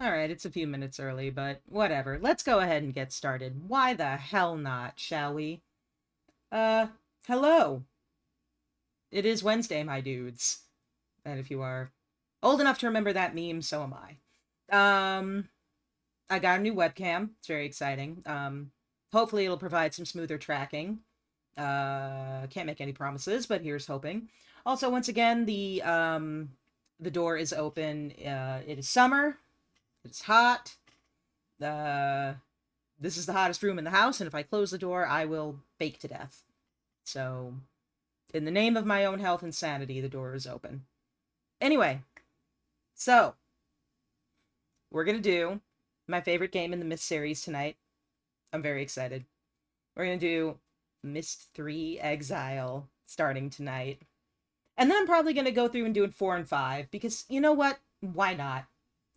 Alright, it's a few minutes early, but whatever. Let's go ahead and get started. Why the hell not, shall we? Hello. It is Wednesday, my dudes. And if you are old enough to remember that meme, so am I. I got a new webcam. It's very exciting. Hopefully it'll provide some smoother tracking. Can't make any promises, but here's hoping. Also, once again, the door is open. It is summer. It's hot. This is the hottest room in the house, and if I close the door, I will bake to death. So, in the name of my own health and sanity, the door is open. Anyway, so, we're gonna do my favorite game in the MYST series tonight. I'm very excited. We're gonna do MYST 3 EXILE starting tonight. And then I'm probably gonna go through and do it 4 and 5, because you know what? Why not?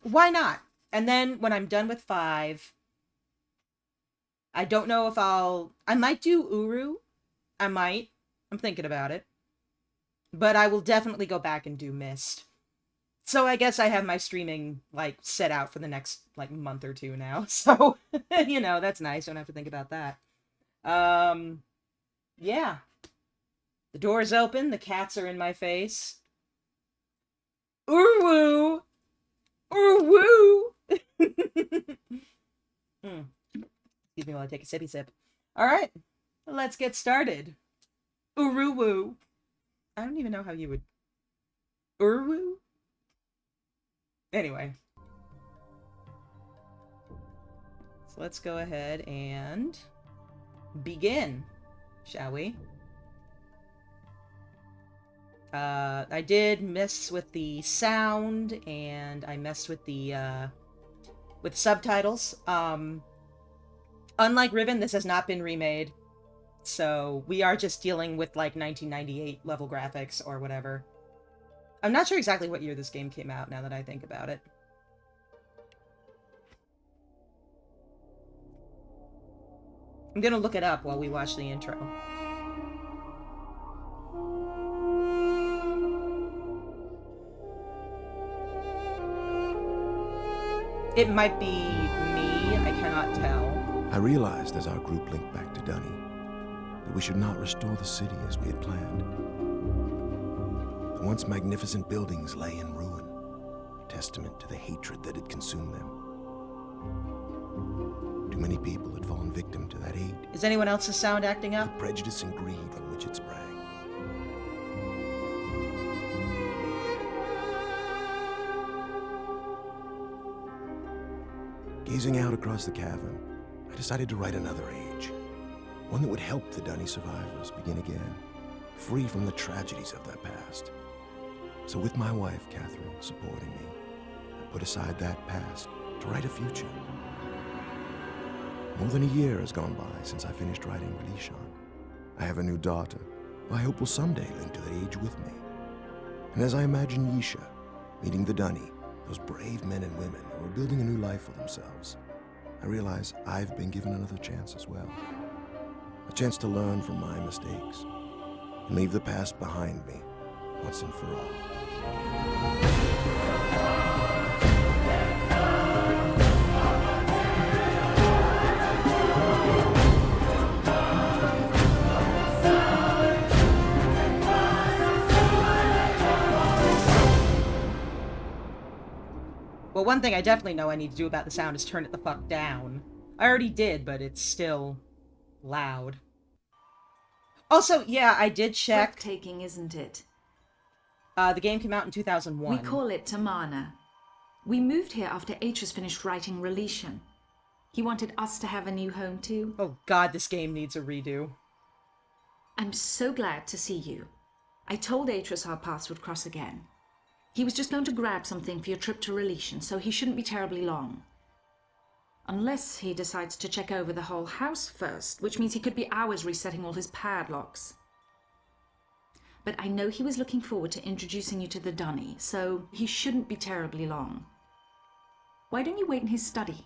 Why not? And then when I'm done with 5, I don't know if I might do Uru. I might. I'm thinking about it. But I will definitely go back and do MYST. So I guess I have my streaming, set out for the next, month or two now. So, that's nice. Don't have to think about that. Yeah. The door's open. The cats are in my face. Urwoo! Urwoo! Excuse me while I take a sippy sip. Alright, let's get started. Urwoo. I don't even know how you would... Urwoo? Anyway. So let's go ahead and begin, shall we? I did mess with the sound, and I messed with the, with subtitles. Unlike Riven, this has not been remade. So, we are just dealing with, 1998 level graphics or whatever. I'm not sure exactly what year this game came out, now that I think about it. I'm gonna look it up while we watch the intro. It might be me, I cannot tell. I realized as our group linked back to Dunny that we should not restore the city as we had planned. The once magnificent buildings lay in ruin, a testament to the hatred that had consumed them. Too many people had fallen victim to that hate. Is anyone else's sound acting up? The prejudice and greed from which it sprang. Gazing out across the cavern, I decided to write another age. One that would help the Dunny survivors begin again, free from the tragedies of their past. So with my wife, Catherine, supporting me, I put aside that past to write a future. More than a year has gone by since I finished writing Relishon. I have a new daughter, who I hope will someday link to that age with me. And as I imagine Yisha meeting the Dunny, those brave men and women who are building a new life for themselves, I realize I've been given another chance as well. A chance to learn from my mistakes and leave the past behind me once and for all. Well, one thing I definitely know I need to do about the sound is turn it the fuck down. I already did, but it's still loud. Also, yeah, I did check. Breathtaking, isn't it? The game came out in 2001. We call it Tamana. We moved here after Atreus finished writing Relishon. He wanted us to have a new home too. Oh god, this game needs a redo. I'm so glad to see you. I told Atreus our paths would cross again. He was just going to grab something for your trip to Relishon, so he shouldn't be terribly long. Unless he decides to check over the whole house first, which means he could be hours resetting all his padlocks. But I know he was looking forward to introducing you to the Dunny, so he shouldn't be terribly long. Why don't you wait in his study?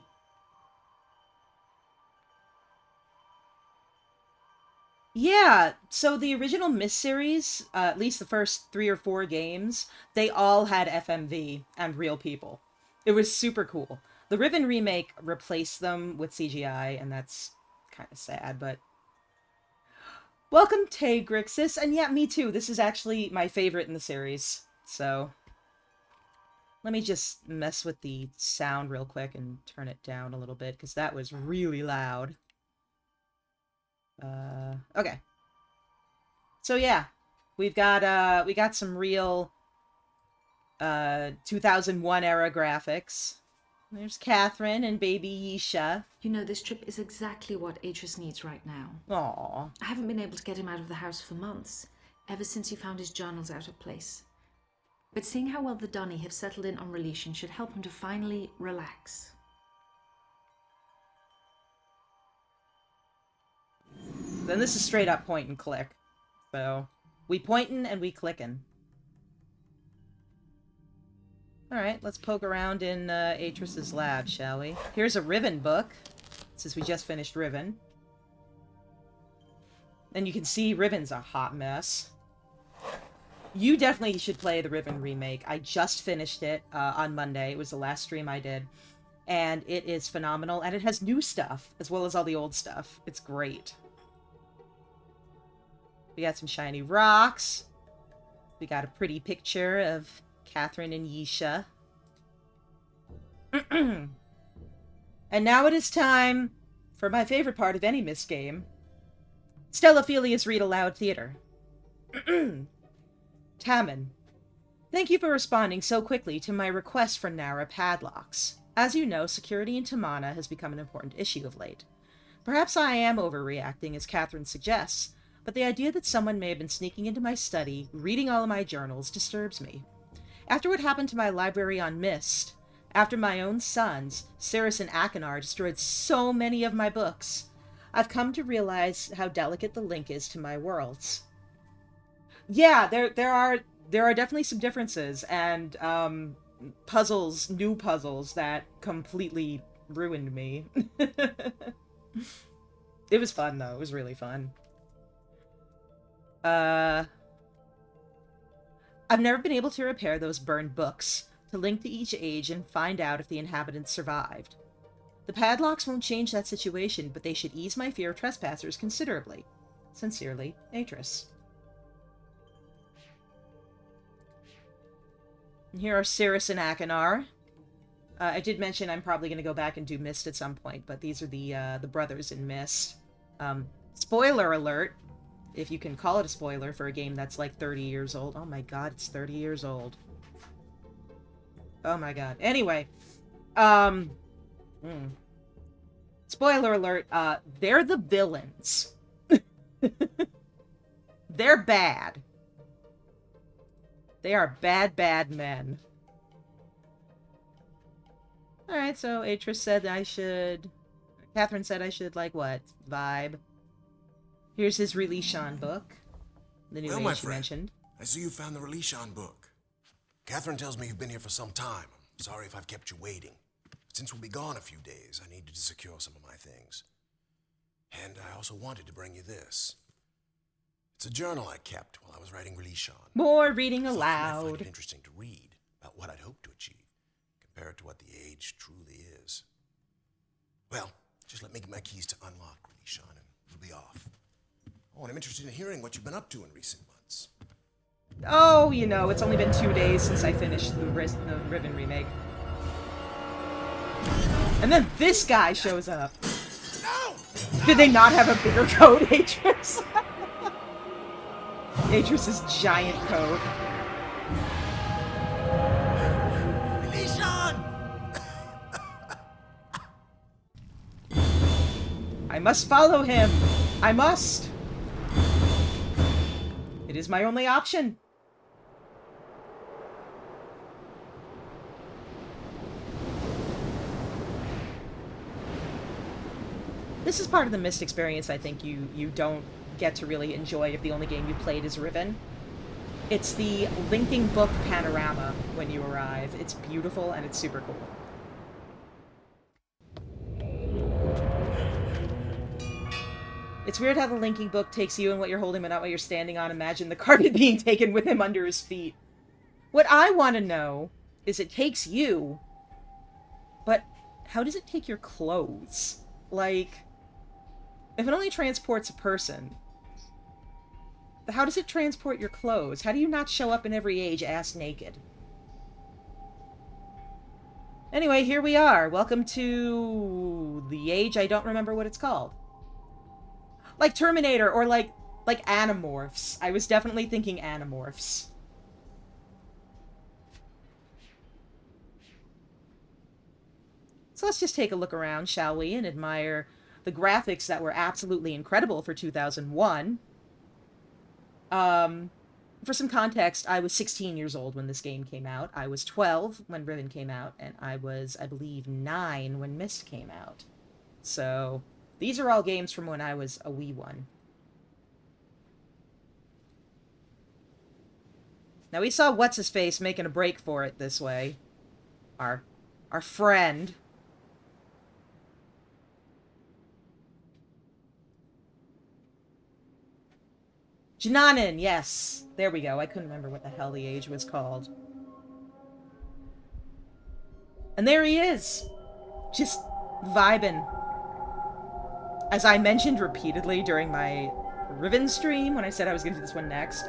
Yeah, so the original MYST series, at least the first 3 or 4 games, they all had FMV and real people. It was super cool. The Riven remake replaced them with CGI, and that's kind of sad, but... Welcome, Tagrixis, and yeah, me too. This is actually my favorite in the series, so... Let me just mess with the sound real quick and turn it down a little bit, because that was really loud. Okay. So yeah, we got some real 2001 era graphics. There's Catherine and baby Yisha. You know, this trip is exactly what Atreus needs right now. Aww. I haven't been able to get him out of the house for months, ever since he found his journals out of place. But seeing how well the Dunny have settled in on Relation should help him to finally relax. Then this is straight up point and click. So, we pointin' and we clickin'. Alright, let's poke around in Atreus's lab, shall we? Here's a Riven book, since we just finished Riven. And you can see Riven's a hot mess. You definitely should play the Riven remake. I just finished it on Monday. It was the last stream I did. And it is phenomenal. And it has new stuff, as well as all the old stuff. It's great. We got some shiny rocks. We got a pretty picture of Catherine and Yisha. And now it is time for my favorite part of any MYST game. Stellaphilia's Read Aloud Theater. Tammin, thank you for responding so quickly to my request for Nara padlocks. As you know, security in Tamana has become an important issue of late. Perhaps I am overreacting, as Catherine suggests, but the idea that someone may have been sneaking into my study, reading all of my journals, disturbs me. After what happened to my library on MYST, after my own sons, Cirrus and Akinar, destroyed so many of my books, I've come to realize how delicate the link is to my worlds. Yeah, there are definitely some differences, and puzzles, new puzzles that completely ruined me. It was fun though. It was really fun. I've never been able to repair those burned books, to link to each age and find out if the inhabitants survived. The padlocks won't change that situation, but they should ease my fear of trespassers considerably. Sincerely, Atreus. And here are Cirrus and Akinar. I did mention I'm probably going to go back and do MYST at some point, but these are the brothers in MYST. Spoiler alert, if you can call it a spoiler for a game that's like 30 years old. Oh my god, it's 30 years old. Oh my god. Anyway, spoiler alert, they're the villains. They're bad. They are bad, bad men. Alright, so Atreus said I should... Catherine said I should, like, what? Vibe. Here's his Relation book. The new age you mentioned. I see you found the Relation book. Catherine tells me you've been here for some time. I'm sorry if I've kept you waiting. But since we'll be gone a few days, I needed to secure some of my things. And I also wanted to bring you this. It's a journal I kept while I was writing Relation. More reading I aloud. find it interesting to read about what I'd hoped to achieve, compared to what the age truly is. Well, just let me get my keys to unlock Relation, and we'll be off. Oh, and I'm interested in hearing what you've been up to in recent months. Oh, you know, it's only been 2 days since I finished the Riven remake. And then this guy shows up. No! Did they not have a bigger coat, Atreus? Atreus's giant coat. Relation! I must follow him. I must. It is my only option. This is part of the MYST experience I think you don't get to really enjoy if the only game you played is Riven. It's the linking book panorama when you arrive. It's beautiful and it's super cool. It's weird how the linking book takes you and what you're holding but not what you're standing on. Imagine the carpet being taken with him under his feet. What I want to know is it takes you, but how does it take your clothes? Like, if it only transports a person, how does it transport your clothes? How do you not show up in every age ass naked? Anyway, here we are. Welcome to the age I don't remember what it's called. Like Terminator, or like Animorphs. I was definitely thinking Animorphs. So let's just take a look around, shall we, and admire the graphics that were absolutely incredible for 2001. For some context, I was 16 years old when this game came out. I was 12 when Riven came out, and I was, I believe, 9 when MYST came out. So, these are all games from when I was a wee one. Now, we saw What's-His-Face making a break for it this way. Our friend. Jananin, yes. There we go. I couldn't remember what the hell the age was called. And there he is. Just vibing. As I mentioned repeatedly during my Riven stream, when I said I was going to do this one next,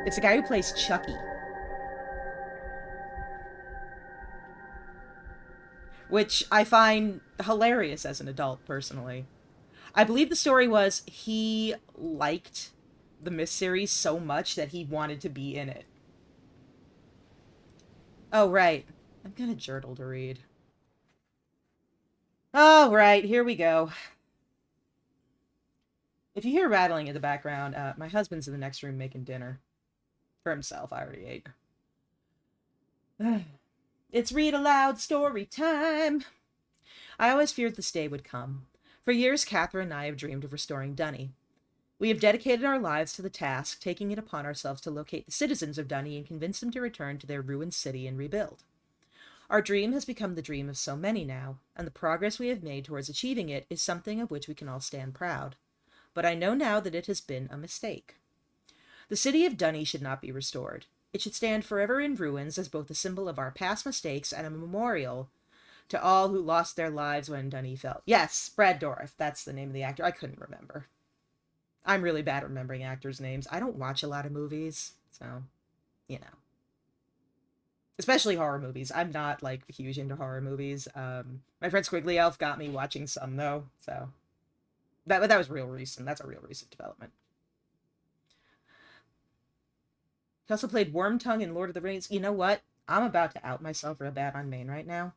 it's the guy who plays Chucky. Which I find hilarious as an adult, personally. I believe the story was he liked the MYST series so much that he wanted to be in it. Oh, right. I'm got a journal to read. Oh, right. Here we go. If you hear rattling in the background, my husband's in the next room making dinner. For himself. I already ate. It's read aloud story time. I always feared this day would come. For years, Catherine and I have dreamed of restoring Dunny. We have dedicated our lives to the task, taking it upon ourselves to locate the citizens of Dunny and convince them to return to their ruined city and rebuild. Our dream has become the dream of so many now, and the progress we have made towards achieving it is something of which we can all stand proud. But I know now that it has been a mistake. The city of Dunny should not be restored. It should stand forever in ruins as both a symbol of our past mistakes and a memorial to all who lost their lives when Dunny fell. Yes, Brad Dourif, that's the name of the actor. I couldn't remember. I'm really bad at remembering actors' names. I don't watch a lot of movies, so, you know. Especially horror movies. I'm not, like, huge into horror movies. My friend Squiggly Elf got me watching some, though, so. That was real recent. That's a real recent development. He also played Wormtongue in Lord of the Rings. You know what? I'm about to out myself real bad on main right now.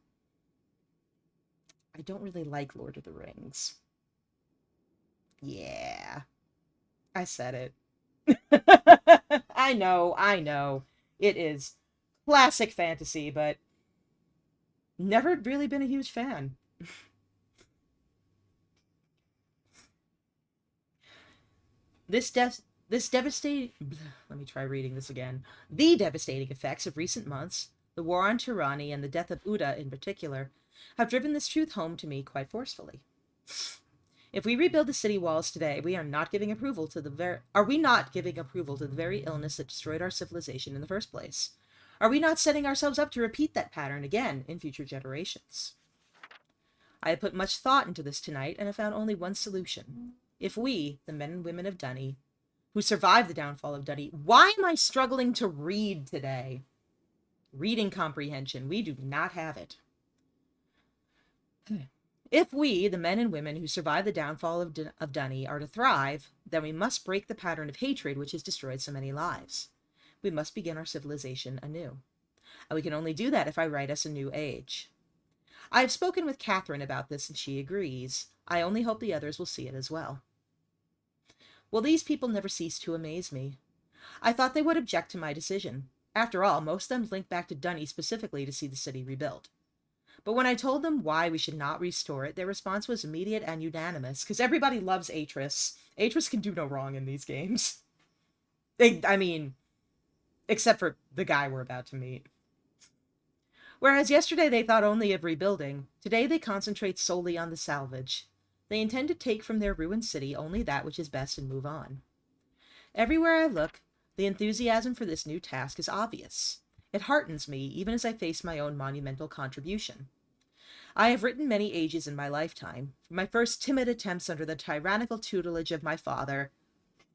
I don't really like Lord of the Rings. Yeah. I said it. I know. It is classic fantasy, but never really been a huge fan. This devastating... Let me try reading this again. The devastating effects of recent months, the war on tyranny and the death of Uda in particular, have driven this truth home to me quite forcefully. If we rebuild the city walls today, we are not giving approval to the very illness that destroyed our civilization in the first place? Are we not setting ourselves up to repeat that pattern again in future generations? I have put much thought into this tonight and have found only one solution. If we, the men and women of Dunny, who survived the downfall of Dunny... Why am I struggling to read today? Reading comprehension. We do not have it. If we, the men and women who survived the downfall of Dunny, are to thrive, then we must break the pattern of hatred which has destroyed so many lives. We must begin our civilization anew. And we can only do that if I write us a new age. I have spoken with Catherine about this, and she agrees. I only hope the others will see it as well. Well, these people never cease to amaze me. I thought they would object to my decision. After all, most of them link back to Dunny specifically to see the city rebuilt. But when I told them why we should not restore it, their response was immediate and unanimous, because everybody loves Atris. Atris can do no wrong in these games. I mean, except for the guy we're about to meet. Whereas yesterday they thought only of rebuilding, today they concentrate solely on the salvage. They intend to take from their ruined city only that which is best and move on. Everywhere I look, the enthusiasm for this new task is obvious. It heartens me, even as I face my own monumental contribution. I have written many ages in my lifetime, from my first timid attempts under the tyrannical tutelage of my father,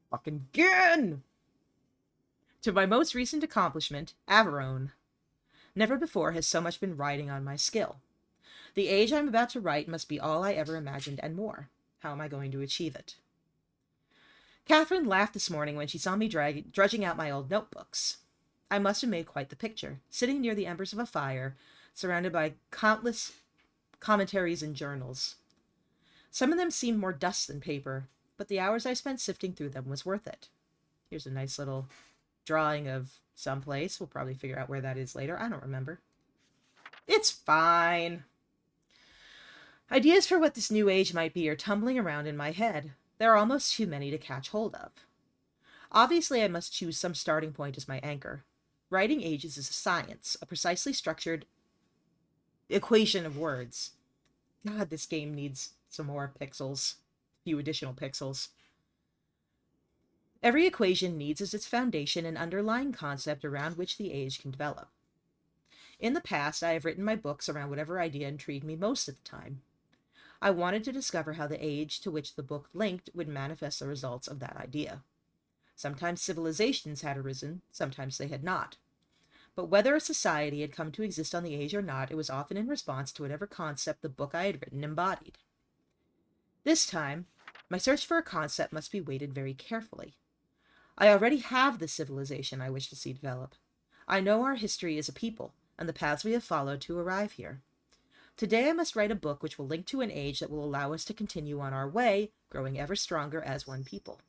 fucking again, to my most recent accomplishment, Averone. Never before has so much been riding on my skill. The age I'm about to write must be all I ever imagined and more. How am I going to achieve it? Catherine laughed this morning when she saw me drudging out my old notebooks. I must have made quite the picture, sitting near the embers of a fire, surrounded by countless commentaries and journals. Some of them seemed more dust than paper, but the hours I spent sifting through them was worth it. Here's a nice little drawing of someplace. We'll probably figure out where that is later. I don't remember. It's fine. Ideas for what this new age might be are tumbling around in my head. There are almost too many to catch hold of. Obviously, I must choose some starting point as my anchor. Writing ages is a science, a precisely structured equation of words. God, this game needs some more pixels. A few additional pixels. Every equation needs as its foundation an underlying concept around which the age can develop. In the past, I have written my books around whatever idea intrigued me most at the time. I wanted to discover how the age to which the book linked would manifest the results of that idea. Sometimes civilizations had arisen, sometimes they had not. But whether a society had come to exist on the age or not, it was often in response to whatever concept the book I had written embodied. This time, my search for a concept must be weighted very carefully. I already have the civilization I wish to see develop. I know our history as a people, and the paths we have followed to arrive here. Today I must write a book which will link to an age that will allow us to continue on our way, growing ever stronger as one people.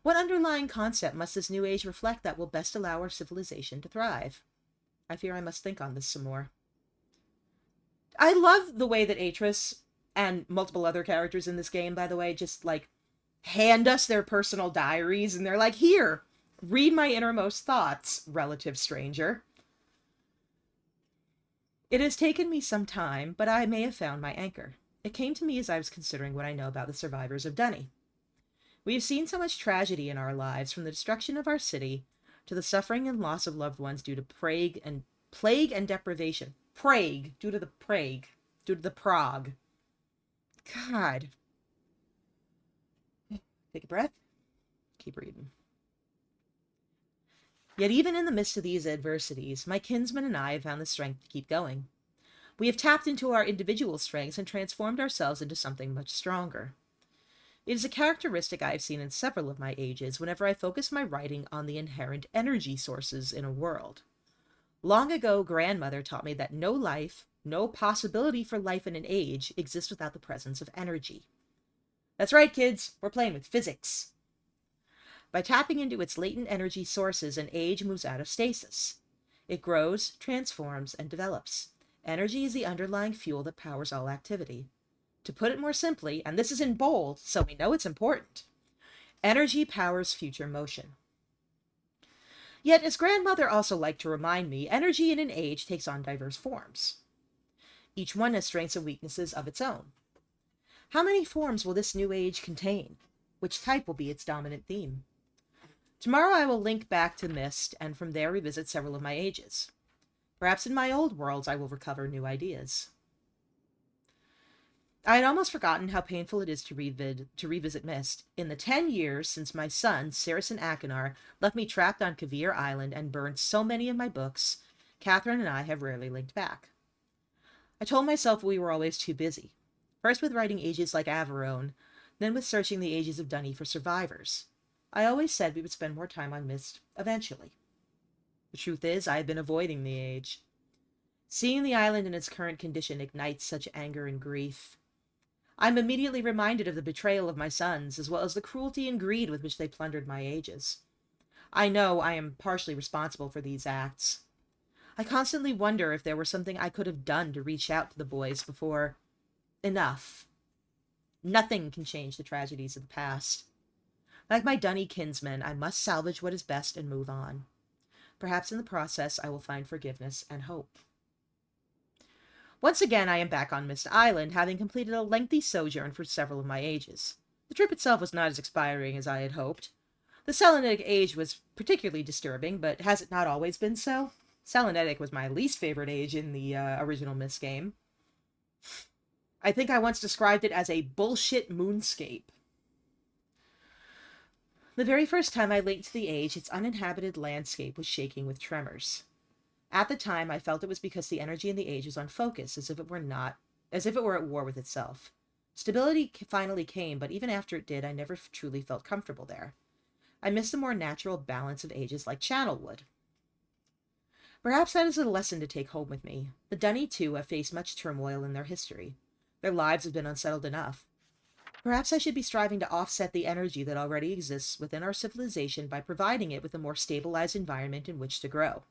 What underlying concept must this new age reflect that will best allow our civilization to thrive? I fear I must think on this some more. I love the way that Atris, and multiple other characters in this game, by the way, just, hand us their personal diaries, and they're like, here, read my innermost thoughts, relative stranger. It has taken me some time, but I may have found my anchor. It came to me as I was considering what I know about the survivors of Dunny. We have seen so much tragedy in our lives, from the destruction of our city to the suffering and loss of loved ones due to plague and deprivation. Due to the Prague. God. Take a breath. Keep reading. Yet even in the midst of these adversities, my kinsman and I have found the strength to keep going. We have tapped into our individual strengths and transformed ourselves into something much stronger. It is a characteristic I have seen in several of my ages whenever I focus my writing on the inherent energy sources in a world. Long ago, grandmother taught me that no life, no possibility for life in an age exists without the presence of energy. That's right, kids, we're playing with physics. By tapping into its latent energy sources, an age moves out of stasis. It grows, transforms, and develops. Energy is the underlying fuel that powers all activity. To put it more simply, and this is in bold, so we know it's important, energy powers future motion. Yet, as grandmother also liked to remind me, energy in an age takes on diverse forms. Each one has strengths and weaknesses of its own. How many forms will this new age contain? Which type will be its dominant theme? Tomorrow I will link back to MYST, and from there revisit several of my ages. Perhaps in my old worlds I will recover new ideas. I had almost forgotten how painful it is to revisit MYST. In the 10 years since my son, Saracen Akinar, left me trapped on Kavir Island and burned so many of my books, Catherine and I have rarely linked back. I told myself we were always too busy. First with writing ages like Averone, then with searching the ages of Dunny for survivors. I always said we would spend more time on MYST eventually. The truth is, I have been avoiding the age. Seeing the island in its current condition ignites such anger and grief. I'm immediately reminded of the betrayal of my sons, as well as the cruelty and greed with which they plundered my ages. I know I am partially responsible for these acts. I constantly wonder if there were something I could have done to reach out to the boys before... Enough. Nothing can change the tragedies of the past. Like my Dunny kinsmen, I must salvage what is best and move on. Perhaps in the process I will find forgiveness and hope. Once again I am back on MYST Island, having completed a lengthy sojourn for several of my ages. The trip itself was not as inspiring as I had hoped. The Selenetic age was particularly disturbing, but has it not always been so? Selenetic was my least favorite age in the original MYST game. I think I once described it as a bullshit moonscape. The very first time I linked to the age, its uninhabited landscape was shaking with tremors. At the time, I felt it was because the energy in the age was unfocused, as if it were at war with itself. Stability finally came, but even after it did, I never truly felt comfortable there. I missed the more natural balance of ages like Channel would. Perhaps that is a lesson to take home with me. The Dunny, too, have faced much turmoil in their history. Their lives have been unsettled enough. Perhaps I should be striving to offset the energy that already exists within our civilization by providing it with a more stabilized environment in which to grow.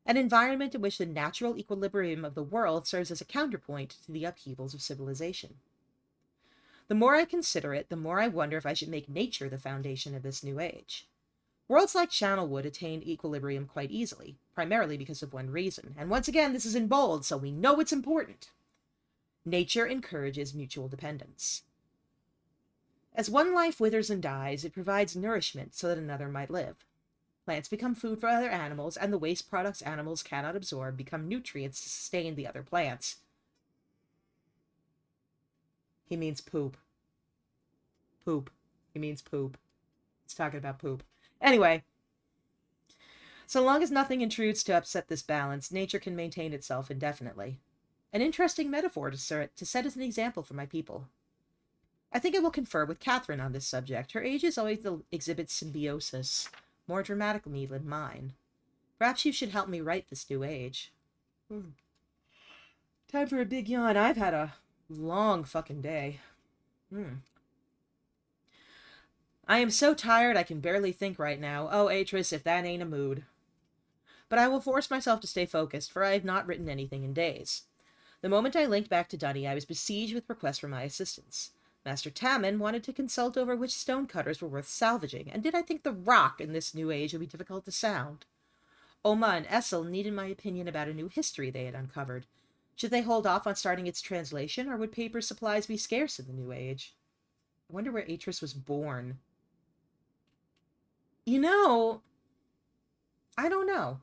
An environment in which the natural equilibrium of the world serves as a counterpoint to the upheavals of civilization. The more I consider it, the more I wonder if I should make nature the foundation of this new age. Worlds like Channel would attain equilibrium quite easily, primarily because of one reason, and once again this is in bold, so we know it's important. Nature encourages mutual dependence. As one life withers and dies, it provides nourishment so that another might live. Plants become food for other animals, and the waste products animals cannot absorb become nutrients to sustain the other plants. He means poop. Poop. He means poop. He's talking about poop. Anyway, so long as nothing intrudes to upset this balance, nature can maintain itself indefinitely. An interesting metaphor to set as an example for my people. I think I will confer with Catherine on this subject. Her age always exhibits symbiosis, more dramatically than mine. Perhaps you should help me write this new age. Time for a big yawn. I've had a long fucking day. I am so tired I can barely think right now. Oh, Atris, if that ain't a mood. But I will force myself to stay focused, for I have not written anything in days. The moment I linked back to Dunny, I was besieged with requests for my assistance. Master Tammin wanted to consult over which stonecutters were worth salvaging, and did I think the rock in this new age would be difficult to sound? Oma and Essel needed my opinion about a new history they had uncovered. Should they hold off on starting its translation, or would paper supplies be scarce in the new age? I wonder where Atris was born. You know, I don't know.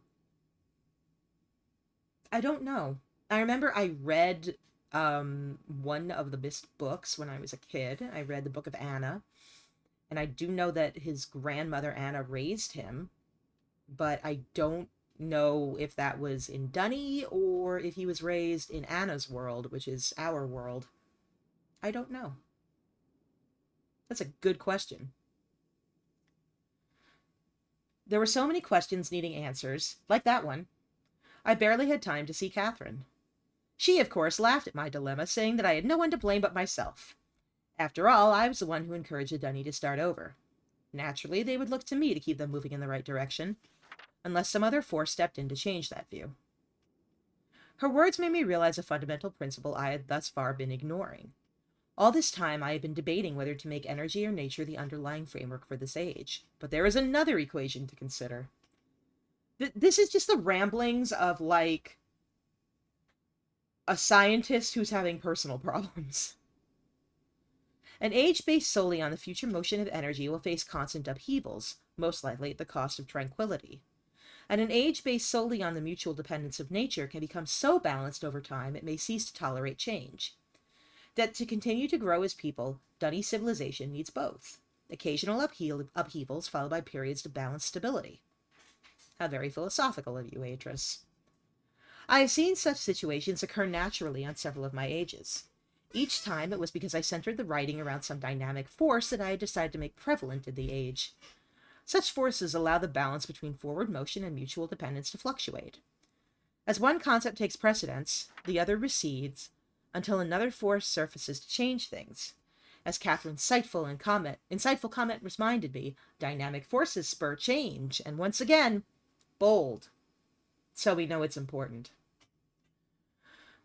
I remember I read one of the MYST books when I was a kid. I read the Book of Anna, and I do know that his grandmother Anna raised him, but I don't know if that was in Dunny or if he was raised in Anna's world, which is our world. I don't know. That's a good question. There were so many questions needing answers, like that one. I barely had time to see Catherine. She, of course, laughed at my dilemma, saying that I had no one to blame but myself. After all, I was the one who encouraged the Dunny to start over. Naturally, they would look to me to keep them moving in the right direction, unless some other force stepped in to change that view. Her words made me realize a fundamental principle I had thus far been ignoring. All this time I had been debating whether to make energy or nature the underlying framework for this age, but there is another equation to consider. This is just the ramblings of, like, a scientist who's having personal problems. An age based solely on the future motion of energy will face constant upheavals, most likely at the cost of tranquility. And an age based solely on the mutual dependence of nature can become so balanced over time it may cease to tolerate change. That to continue to grow as people, Dunny civilization needs both. Occasional upheavals followed by periods of balanced stability. How very philosophical of you, Atris. I have seen such situations occur naturally on several of my ages. Each time it was because I centered the writing around some dynamic force that I had decided to make prevalent in the age. Such forces allow the balance between forward motion and mutual dependence to fluctuate. As one concept takes precedence, the other recedes, until another force surfaces to change things. As Catherine's insightful comment reminded me, dynamic forces spur change, and once again, bold. So we know it's important.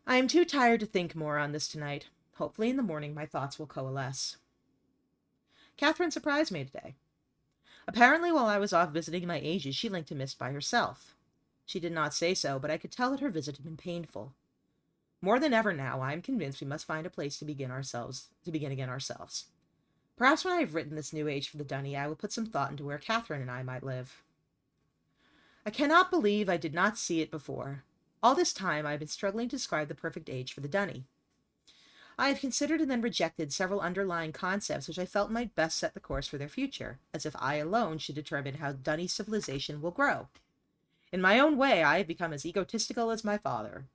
I am too tired to think more on this tonight. Hopefully in the morning my thoughts will coalesce. Catherine surprised me today. Apparently while I was off visiting my ages, she linked to MYST by herself. She did not say so, but I could tell that her visit had been painful. More than ever now, I am convinced we must find a place to begin again ourselves. Perhaps when I have written this new age for the Dunny, I will put some thought into where Catherine and I might live. I cannot believe I did not see it before. All this time I have been struggling to describe the perfect age for the Dunny. I have considered and then rejected several underlying concepts which I felt might best set the course for their future, as if I alone should determine how Dunny's civilization will grow. In my own way, I have become as egotistical as my father.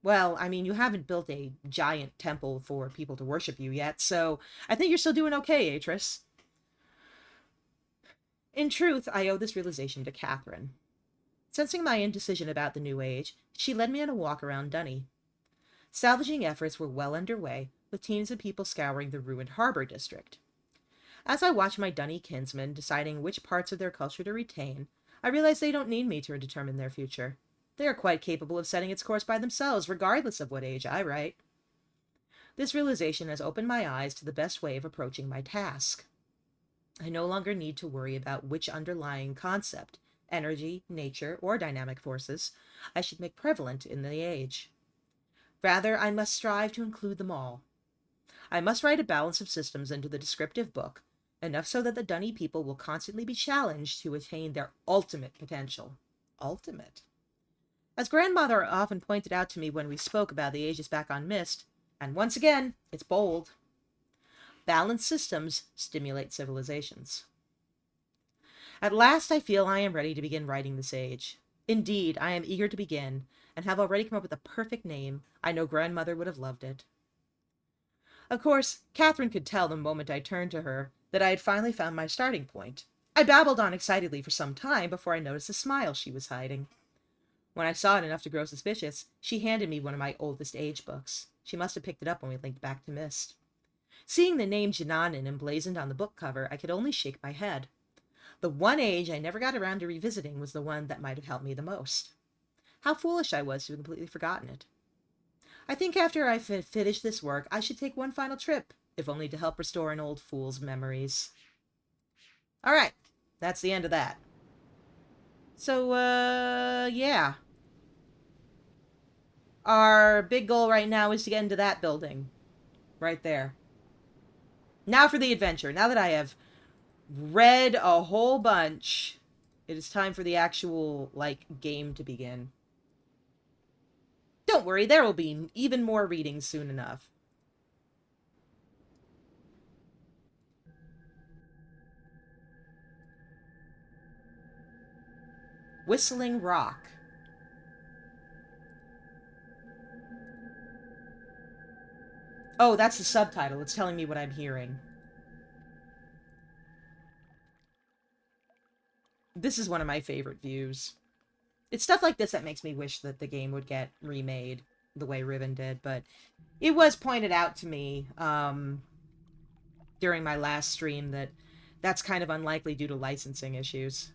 Well, I mean, you haven't built a giant temple for people to worship you yet, so I think you're still doing okay, Atris. In truth, I owe this realization to Catherine. Sensing my indecision about the new age, she led me on a walk around Dunny. Salvaging efforts were well underway, with teams of people scouring the ruined harbor district. As I watched my Dunny kinsmen deciding which parts of their culture to retain, I realized they don't need me to determine their future. They are quite capable of setting its course by themselves, regardless of what age I write. This realization has opened my eyes to the best way of approaching my task. I no longer need to worry about which underlying concept, energy, nature, or dynamic forces, I should make prevalent in the age. Rather, I must strive to include them all. I must write a balance of systems into the descriptive book, enough so that the Dunny people will constantly be challenged to attain their ultimate potential. Ultimate? As Grandmother often pointed out to me when we spoke about the ages back on MYST, and once again, it's bold. Balanced systems stimulate civilizations. At last I feel I am ready to begin writing this age. Indeed, I am eager to begin, and have already come up with a perfect name. I know Grandmother would have loved it. Of course, Catherine could tell the moment I turned to her that I had finally found my starting point. I babbled on excitedly for some time before I noticed the smile she was hiding. When I saw it enough to grow suspicious, she handed me one of my oldest age books. She must have picked it up when we linked back to MYST. Seeing the name Jananin emblazoned on the book cover, I could only shake my head. The one age I never got around to revisiting was the one that might have helped me the most. How foolish I was to have completely forgotten it. I think after I finish this work, I should take one final trip, if only to help restore an old fool's memories. Alright, that's the end of that. So, yeah. Our big goal right now is to get into that building. Right there. Now for the adventure. Now that I have read a whole bunch, it is time for the actual, game to begin. Don't worry, there will be even more reading soon enough. Whistling Rock. Oh, that's the subtitle. It's telling me what I'm hearing. This is one of my favorite views. It's stuff like this that makes me wish that the game would get remade the way Riven did, but it was pointed out to me during my last stream that that's kind of unlikely due to licensing issues.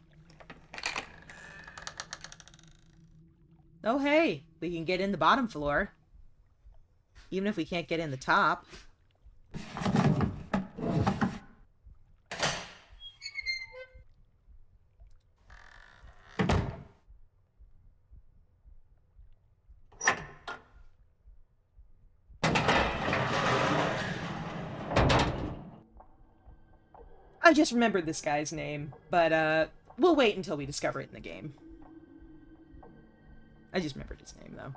Oh, hey, we can get in the bottom floor. Even if we can't get in the top. I just remembered this guy's name, but we'll wait until we discover it in the game. I just remembered his name, though.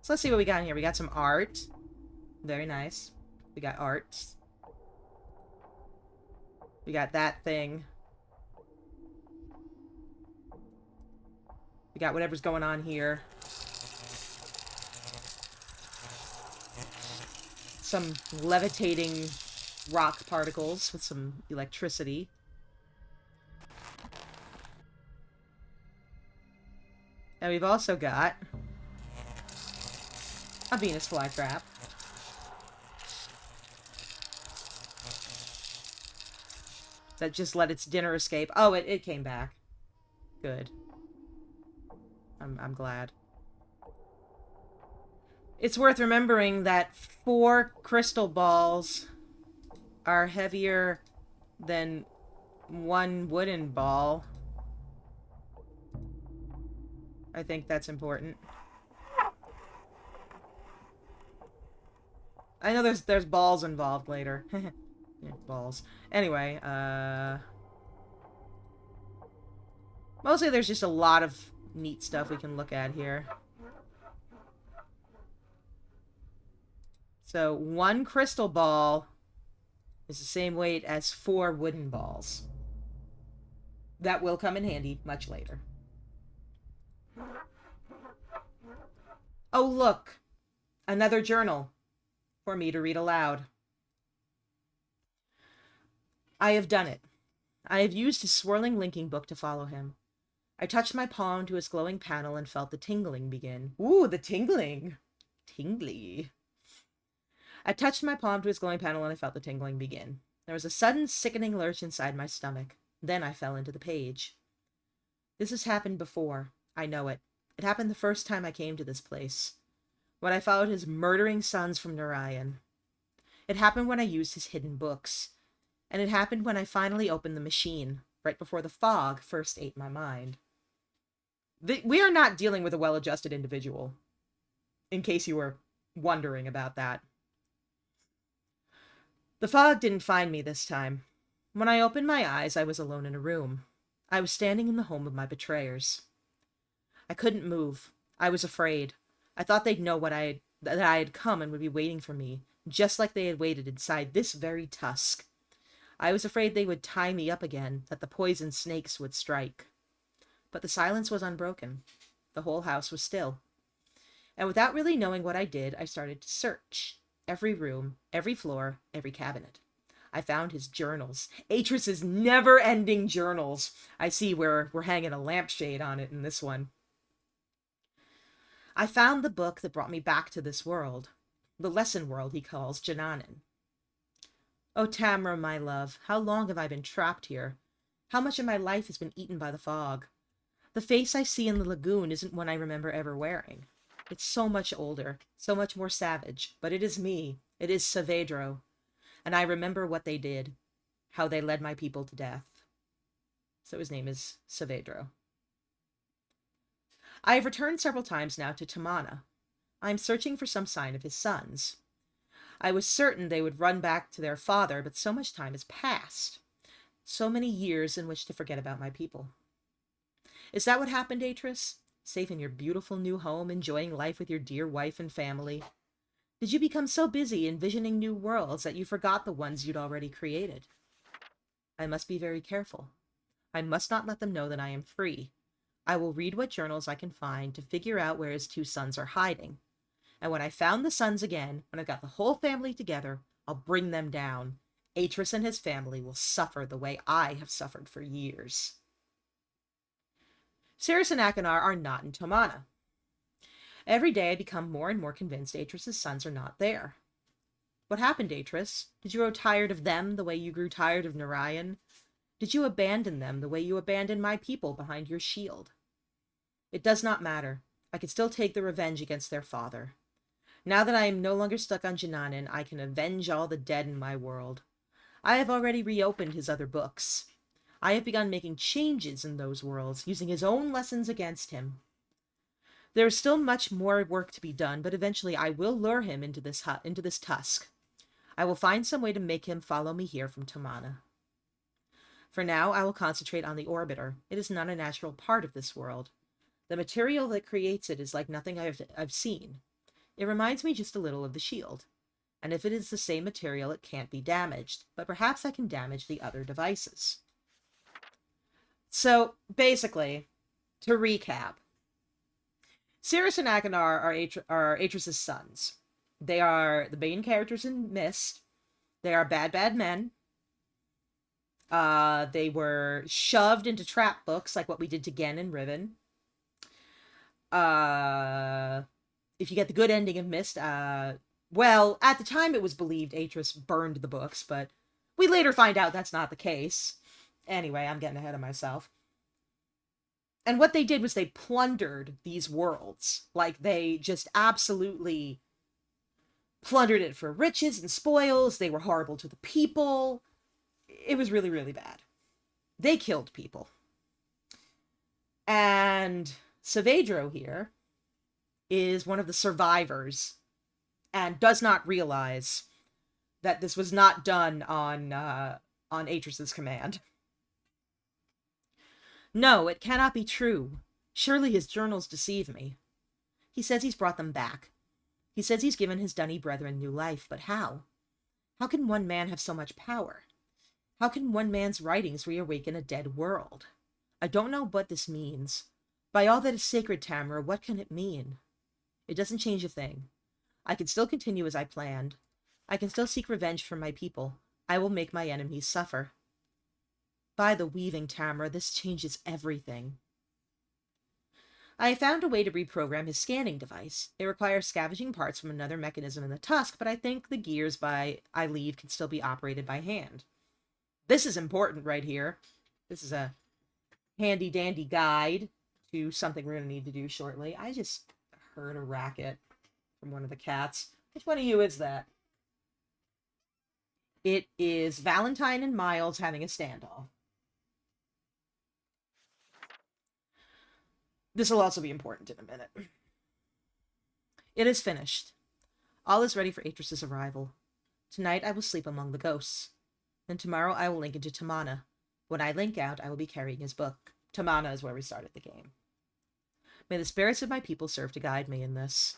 So let's see what we got in here. We got some art. Very nice. We got art. We got that thing. We got whatever's going on here. Some levitating rock particles with some electricity. And we've also got a Venus flytrap. That just let its dinner escape. Oh, it came back. Good. I'm glad. It's worth remembering that 4 crystal balls are heavier than 1 wooden ball. I think that's important. I know there's balls involved later. Yeah, balls. Anyway, mostly there's just a lot of neat stuff we can look at here. So 1 crystal ball is the same weight as 4 wooden balls. That will come in handy much later. Oh, look! Another journal for me to read aloud. I have done it. I have used his swirling linking book to follow him. I touched my palm to his glowing panel and felt the tingling begin. Ooh, the tingling! Tingly. I touched my palm to his glowing panel and I felt the tingling begin. There was a sudden sickening lurch inside my stomach. Then I fell into the page. This has happened before. I know it. It happened the first time I came to this place. When I followed his murdering sons from Narayan. It happened when I used his hidden books. And it happened when I finally opened the machine, right before the fog first ate my mind. We are not dealing with a well-adjusted individual, in case you were wondering about that. The fog didn't find me this time. When I opened my eyes, I was alone in a room. I was standing in the home of my betrayers. I couldn't move. I was afraid. I thought they'd know that I had come and would be waiting for me, just like they had waited inside this very tusk. I was afraid they would tie me up again, that the poison snakes would strike. But the silence was unbroken. The whole house was still. And without really knowing what I did, I started to search. Every room, every floor, every cabinet. I found his journals. Atris's never-ending journals. I see we're hanging a lampshade on it in this one. I found the book that brought me back to this world. The lesson world he calls Jananan. Oh, Tamra, my love, how long have I been trapped here? How much of my life has been eaten by the fog? The face I see in the lagoon isn't one I remember ever wearing. It's so much older, so much more savage, but it is me. It is Saavedro. And I remember what they did, how they led my people to death. So his name is Saavedro. I have returned several times now to Tamana. I am searching for some sign of his sons. I was certain they would run back to their father, but so much time has passed. So many years in which to forget about my people. Is that what happened, Atris? Safe in your beautiful new home, enjoying life with your dear wife and family? Did you become so busy envisioning new worlds that you forgot the ones you'd already created? I must be very careful. I must not let them know that I am free. I will read what journals I can find to figure out where his 2 sons are hiding. And when I found the sons again, when I've got the whole family together, I'll bring them down. Atris and his family will suffer the way I have suffered for years. Cirrus and Akinar are not in Tomana. Every day I become more and more convinced Atris's sons are not there. What happened, Atris? Did you grow tired of them the way you grew tired of Narayan? Did you abandon them the way you abandoned my people behind your shield? It does not matter. I can still take the revenge against their father. Now that I am no longer stuck on Jananan, I can avenge all the dead in my world. I have already reopened his other books. I have begun making changes in those worlds, using his own lessons against him. There is still much more work to be done, but eventually I will lure him into this tusk. I will find some way to make him follow me here from Tamana. For now, I will concentrate on the orbiter. It is not a natural part of this world. The material that creates it is like nothing I've seen. It reminds me just a little of the shield. And if it is the same material, it can't be damaged, but perhaps I can damage the other devices. So, basically, to recap, Cirrus and Akinar are Atris's sons. They are the main characters in MYST. They are bad, bad men. They were shoved into trap books, like what we did to Gen and Riven. If you get the good ending of MYST, well, at the time it was believed Atris burned the books, but we later find out that's not the case. Anyway, I'm getting ahead of myself. And what they did was they plundered these worlds. Like, they just absolutely plundered it for riches and spoils. They were horrible to the people. It was really, really bad. They killed people. And Saavedro here is one of the survivors and does not realize that this was not done on Atris's command. No, it cannot be true. Surely his journals deceive me. He says he's brought them back. He says he's given his Dunny brethren new life, but how? How can one man have so much power? How can one man's writings reawaken a dead world? I don't know what this means. By all that is sacred, Tamara, what can it mean? It doesn't change a thing. I can still continue as I planned. I can still seek revenge for my people. I will make my enemies suffer. By the weaving, Tamara, this changes everything. I have found a way to reprogram his scanning device. It requires scavenging parts from another mechanism in the tusk, but I think the gears I leave can still be operated by hand. This is important right here. This is a handy-dandy guide to something we're going to need to do shortly. I just heard a racket from one of the cats. Which one of you is that? It is Valentine and Miles having a standoff. This will also be important in a minute. It is finished. All is ready for Atris's arrival. Tonight I will sleep among the ghosts. Then tomorrow I will link into Tamana. When I link out, I will be carrying his book. Tamana is where we started the game. May the spirits of my people serve to guide me in this.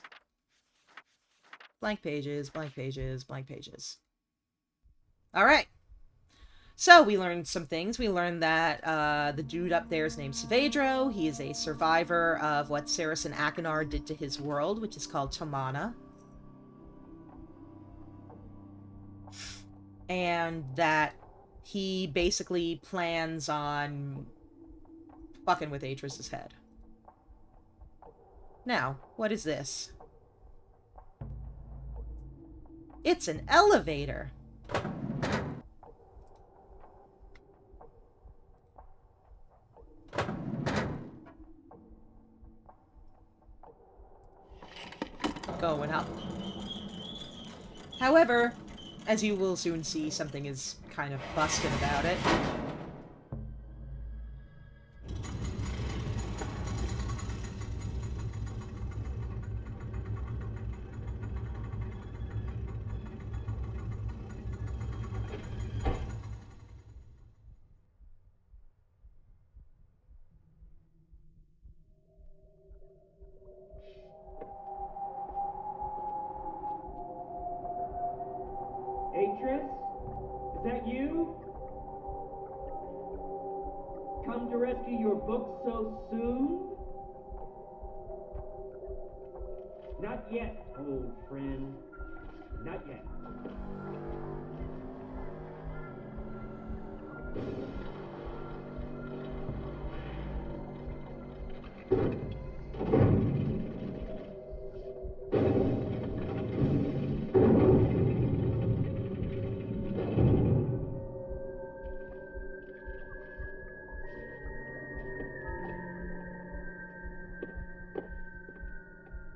Blank pages, blank pages, blank pages. Alright. So, we learned some things. We learned that the dude up there is named Saavedro. He is a survivor of what Saracen Akinar did to his world, which is called Tamana. And that he basically plans on fucking with Atris's head. Now, what is this? It's an elevator! Going up. However, as you will soon see, something is kind of busted about it. Atris? Is that you? Come to rescue your book so soon? Not yet, old friend. Not yet.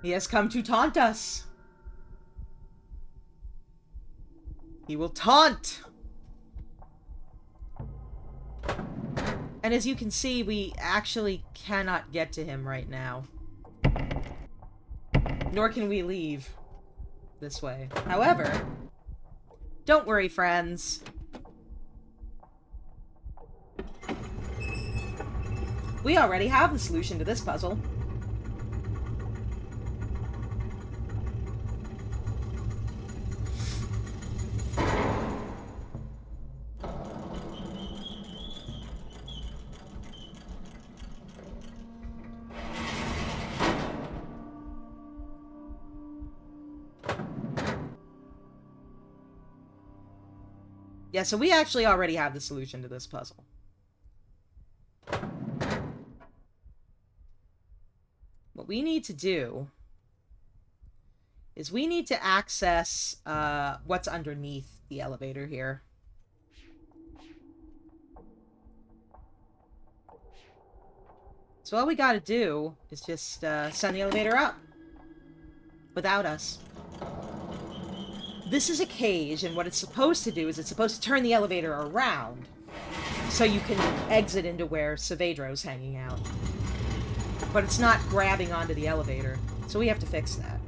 He has come to taunt us. He will taunt. And as you can see, we actually cannot get to him right now. Nor can we leave this way. However, don't worry, friends. We already have the solution to this puzzle. Yeah, so we actually already have the solution to this puzzle. What we need to do is we need to access what's underneath the elevator here. So all we gotta do is just send the elevator up without us. This is a cage, and what it's supposed to do is it's supposed to turn the elevator around so you can exit into where Saavedro's hanging out. But it's not grabbing onto the elevator, so we have to fix that.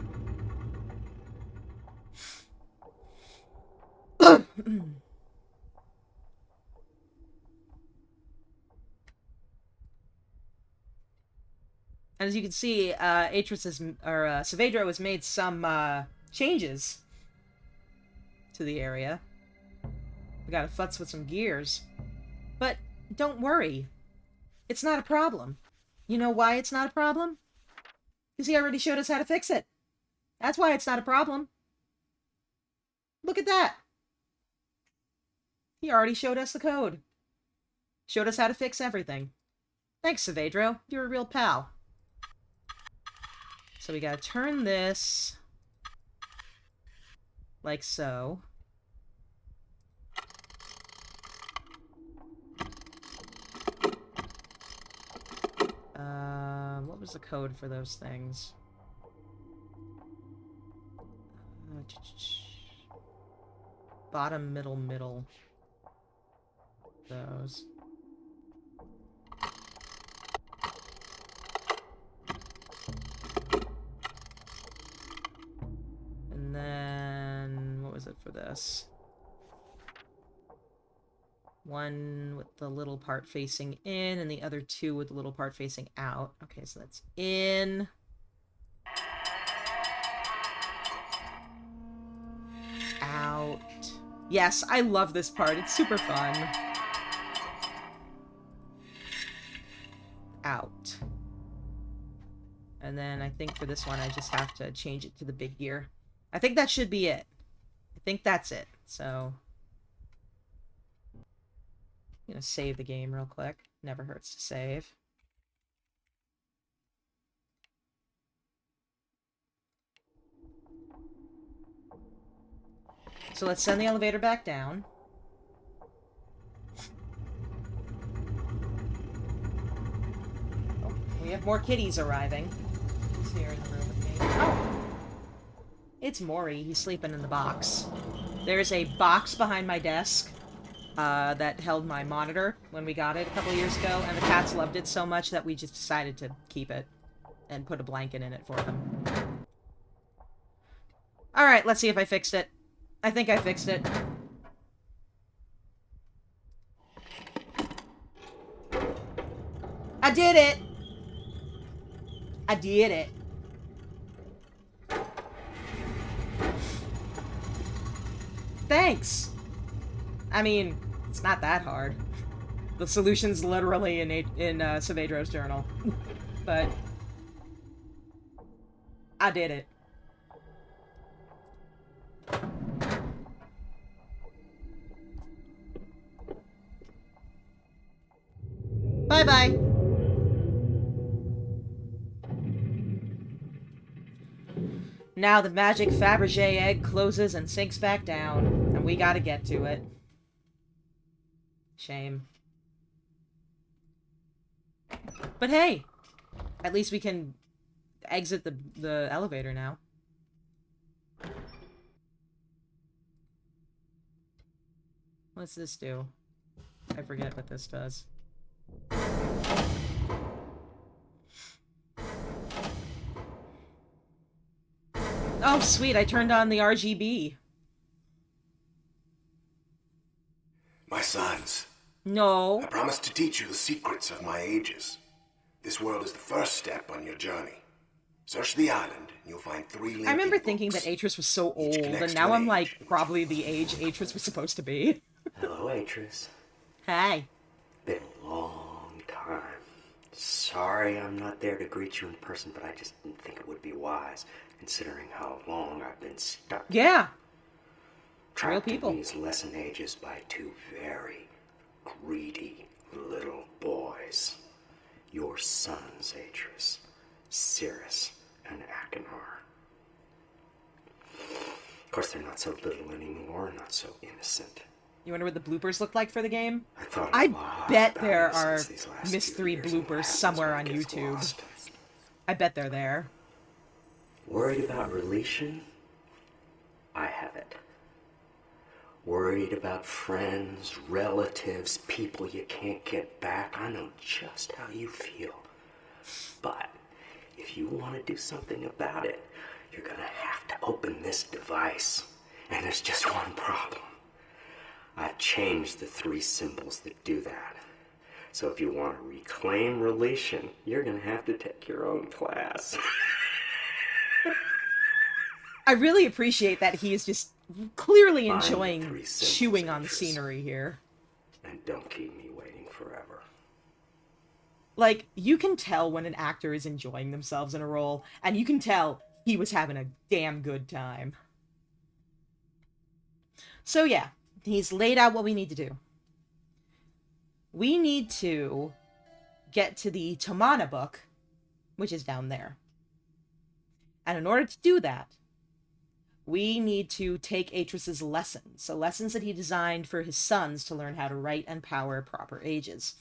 And as you can see, Saavedro has made some changes to the area. We gotta futz with some gears. But don't worry. It's not a problem. You know why it's not a problem? Because he already showed us how to fix it. That's why it's not a problem. Look at that. He already showed us the code. Showed us how to fix everything. Thanks, Saavedro. You're a real pal. So we gotta turn this like so. What was the code for those things? Bottom, middle. Those. And then, what was it for this? One with the little part facing in, and the other two with the little part facing out. Okay, so that's in. Out. Yes, I love this part. It's super fun. Out. And then I think for this one, I just have to change it to the big gear. I think that should be it. I think that's it. So, I'm gonna save the game real quick. Never hurts to save. So let's send the elevator back down. Oh, we have more kitties arriving. Who's here in the room with me? Oh! It's Maury. He's sleeping in the box. There's a box behind my desk that held my monitor when we got it a couple years ago, and the cats loved it so much that we just decided to keep it and put a blanket in it for them. Alright, let's see if I fixed it. I think I fixed it. I did it! I did it. Thanks! I mean, it's not that hard. The solution's literally in Saavedro's journal. But I did it. Bye-bye. Now the magic Fabergé egg closes and sinks back down, and we gotta get to it. Shame. But hey, at least we can exit the elevator now. What's this do? I forget what this does. Oh, sweet, I turned on the RGB. My sons, No. I promise to teach you the secrets of my ages. This world is the first step on your journey. Search the island, and you'll find 3 linking I remember books. thinking that Atris was so old, connects and to now an I'm like, age. probably the age Atris was supposed to be. Hello, Atris. Hi. Been a long time. Sorry I'm not there to greet you in person, but I just didn't think it would be wise, considering how long I've been stuck. Yeah. Trapped Real people. in these lesson ages by 2 very greedy little boys. Your sons, Atris, Cirrus, and Achenar. Of course, they're not so little anymore, not so innocent. You wonder what the bloopers look like for the game? I I bet there are MYST 3 bloopers somewhere on YouTube. I bet they're there. Worried about relation? I have it. Worried about friends, relatives, people you can't get back? I know just how you feel. But if you want to do something about it, you're gonna have to open this device. And there's just one problem. I've changed the 3 symbols that do that. So if you want to reclaim relation, you're going to have to take your own class. I really appreciate that he is just clearly Find the enjoying 3 symbols, chewing on the Atris. scenery here. And don't keep me waiting forever. Like, you can tell when an actor is enjoying themselves in a role, and you can tell he was having a damn good time. So yeah, he's laid out what we need to do. We need to get to the Tamana book, which is down there. And in order to do that, we need to take Atris's lessons. So lessons that he designed for his sons to learn how to write and power proper ages.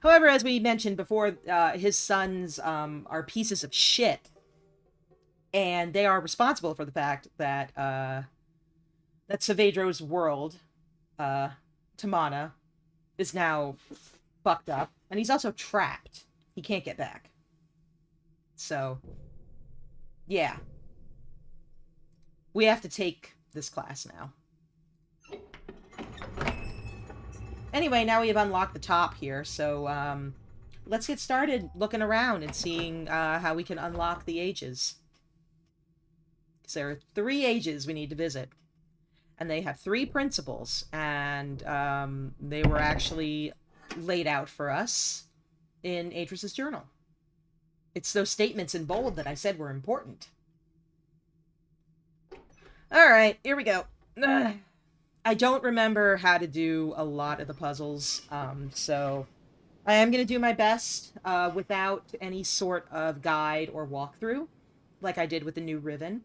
However, as we mentioned before, his sons are pieces of shit. And they are responsible for the fact that that Saavedra's world, Tamana, is now fucked up. And he's also trapped. He can't get back. So, yeah. We have to take this class now. Anyway, now we have unlocked the top here, so let's get started looking around and seeing how we can unlock the ages. Because there are 3 ages we need to visit. And they have 3 principles, and they were actually laid out for us in Atris's journal. It's those statements in bold that I said were important. Alright, here we go. Ugh. I don't remember how to do a lot of the puzzles, so I am going to do my best without any sort of guide or walkthrough, like I did with the new Riven.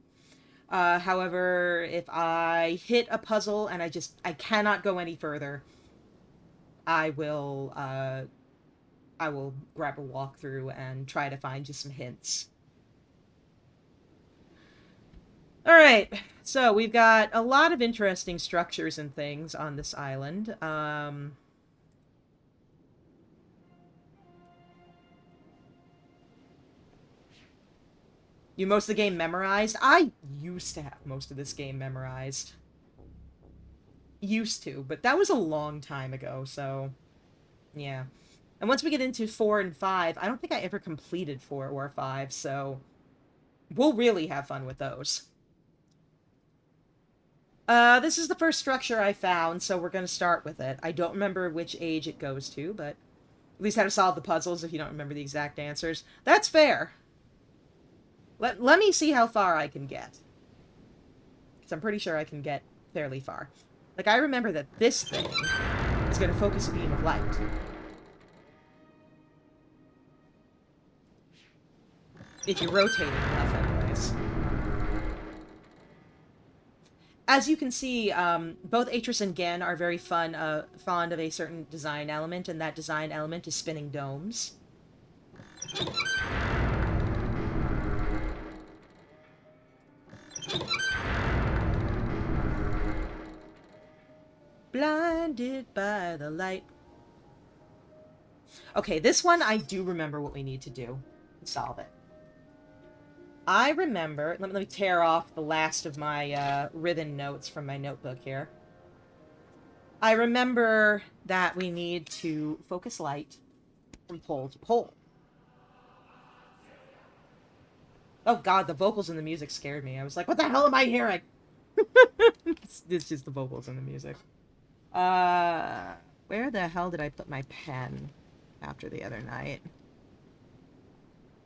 However, if I hit a puzzle and I cannot go any further, I will grab a walkthrough and try to find just some hints. Alright, so we've got a lot of interesting structures and things on this island. You most of the game memorized? I used to have most of this game memorized. Used to, but that was a long time ago, so yeah. And once we get into 4 and 5, I don't think I ever completed 4 or 5, so we'll really have fun with those. This is the first structure I found, so we're going to start with it. I don't remember which age it goes to, but at least how to solve the puzzles if you don't remember the exact answers. That's fair. Let me see how far I can get. Because I'm pretty sure I can get fairly far. Like, I remember that this thing is going to focus a beam of light. If you rotate it enough, anyways. As you can see, both Atris and Gen are very fond of a certain design element, and that design element is spinning domes. Blinded by the light. Okay, this one I do remember what we need to do to solve it. I remember... Let me tear off the last of my Riven notes from my notebook here. I remember that we need to focus light from pole to pole. Oh god, the vocals and the music scared me. I was like, what the hell am I hearing? It's just the vocals and the music. Where the hell did I put my pen after the other night?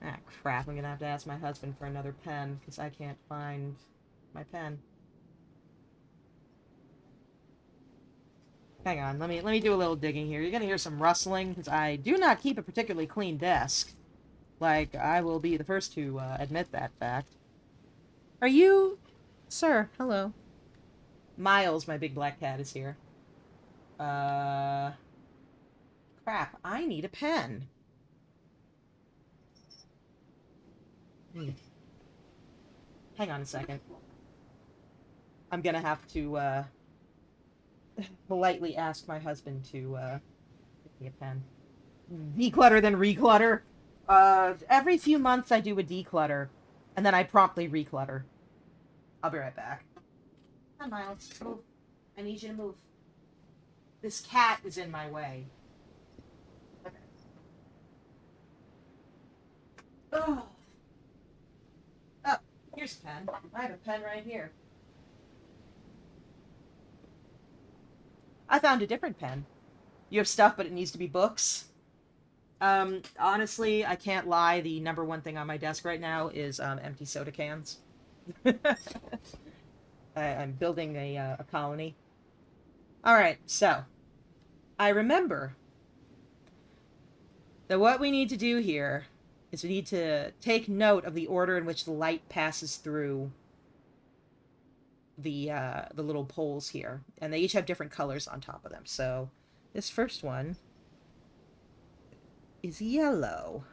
Ah, crap, I'm gonna have to ask my husband for another pen, because I can't find my pen. Hang on, let me do a little digging here. You're gonna hear some rustling, because I do not keep a particularly clean desk. Like, I will be the first to admit that fact. Are you... Sir, hello. Miles, my big black cat, is here. Crap, I need a pen. Hang on a second. I'm gonna have to, politely ask my husband to, give me a pen. Declutter, then reclutter. Every few months I do a declutter, and then I promptly reclutter. I'll be right back. Come on, Miles. Move. I need you to move. This cat is in my way. Okay. Oh. Oh, here's a pen. I have a pen right here. I found a different pen. You have stuff, but it needs to be books. Honestly, I can't lie. The number one thing on my desk right now is empty soda cans. I'm building a colony. All right, so I remember that what we need to do here is we need to take note of the order in which the light passes through the little poles here, and they each have different colors on top of them. So this first one is yellow.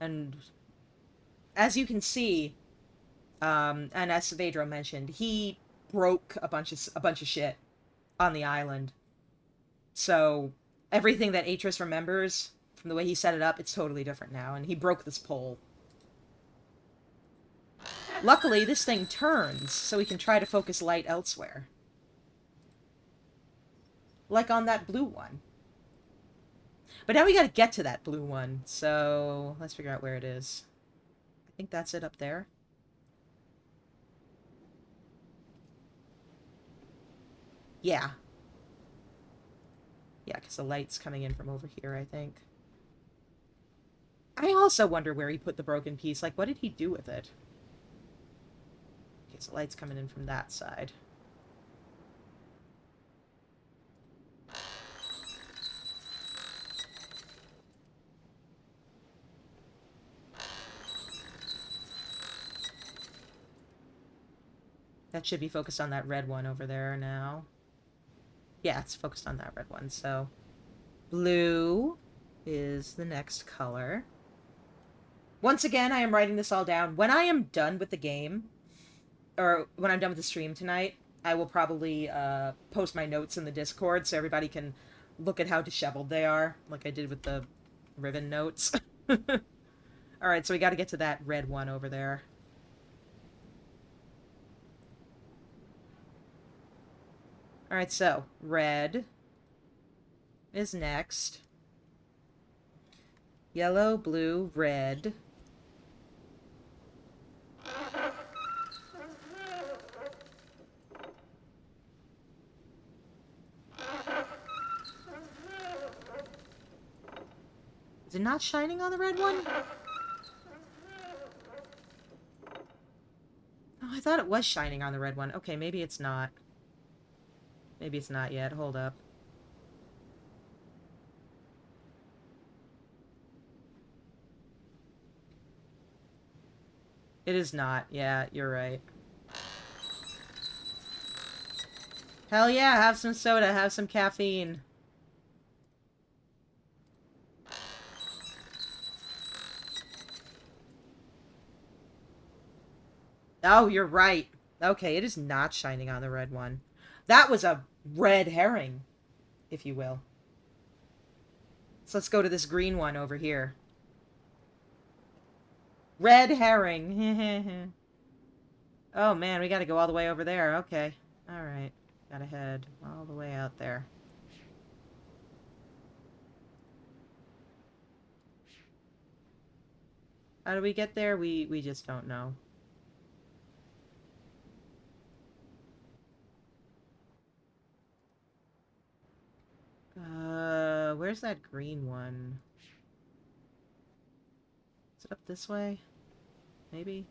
And as you can see, and as Savedro mentioned, he broke a bunch of shit on the island. So everything that Atris remembers from the way he set it up, it's totally different now, and he broke this pole. Luckily, this thing turns, so we can try to focus light elsewhere. Like on that blue one. But now we gotta get to that blue one, so let's figure out where it is. I think that's it up there. Yeah. Yeah, because the light's coming in from over here, I think. I also wonder where he put the broken piece. Like, what did he do with it? Okay, so light's coming in from that side. That should be focused on that red one over there now. Yeah, it's focused on that red one, so... Blue is the next color. Once again, I am writing this all down. When I am done with the game, or when I'm done with the stream tonight, I will probably post my notes in the Discord so everybody can look at how disheveled they are, like I did with the ribbon notes. Alright, so we gotta get to that red one over there. Alright, so, red is next. Yellow, blue, red. Is it not shining on the red one? Oh, I thought it was shining on the red one. Okay, maybe it's not. Maybe it's not yet. Hold up. It is not. Yeah, you're right. Hell yeah, have some soda, have some caffeine. Oh, you're right. Okay, it is not shining on the red one. That was a red herring, if you will. So let's go to this green one over here. Red herring. Oh man, we gotta go all the way over there. Okay. Alright. Gotta head all the way out there. How do we get there? We just don't know. Where's that green one? Is it up this way? Maybe?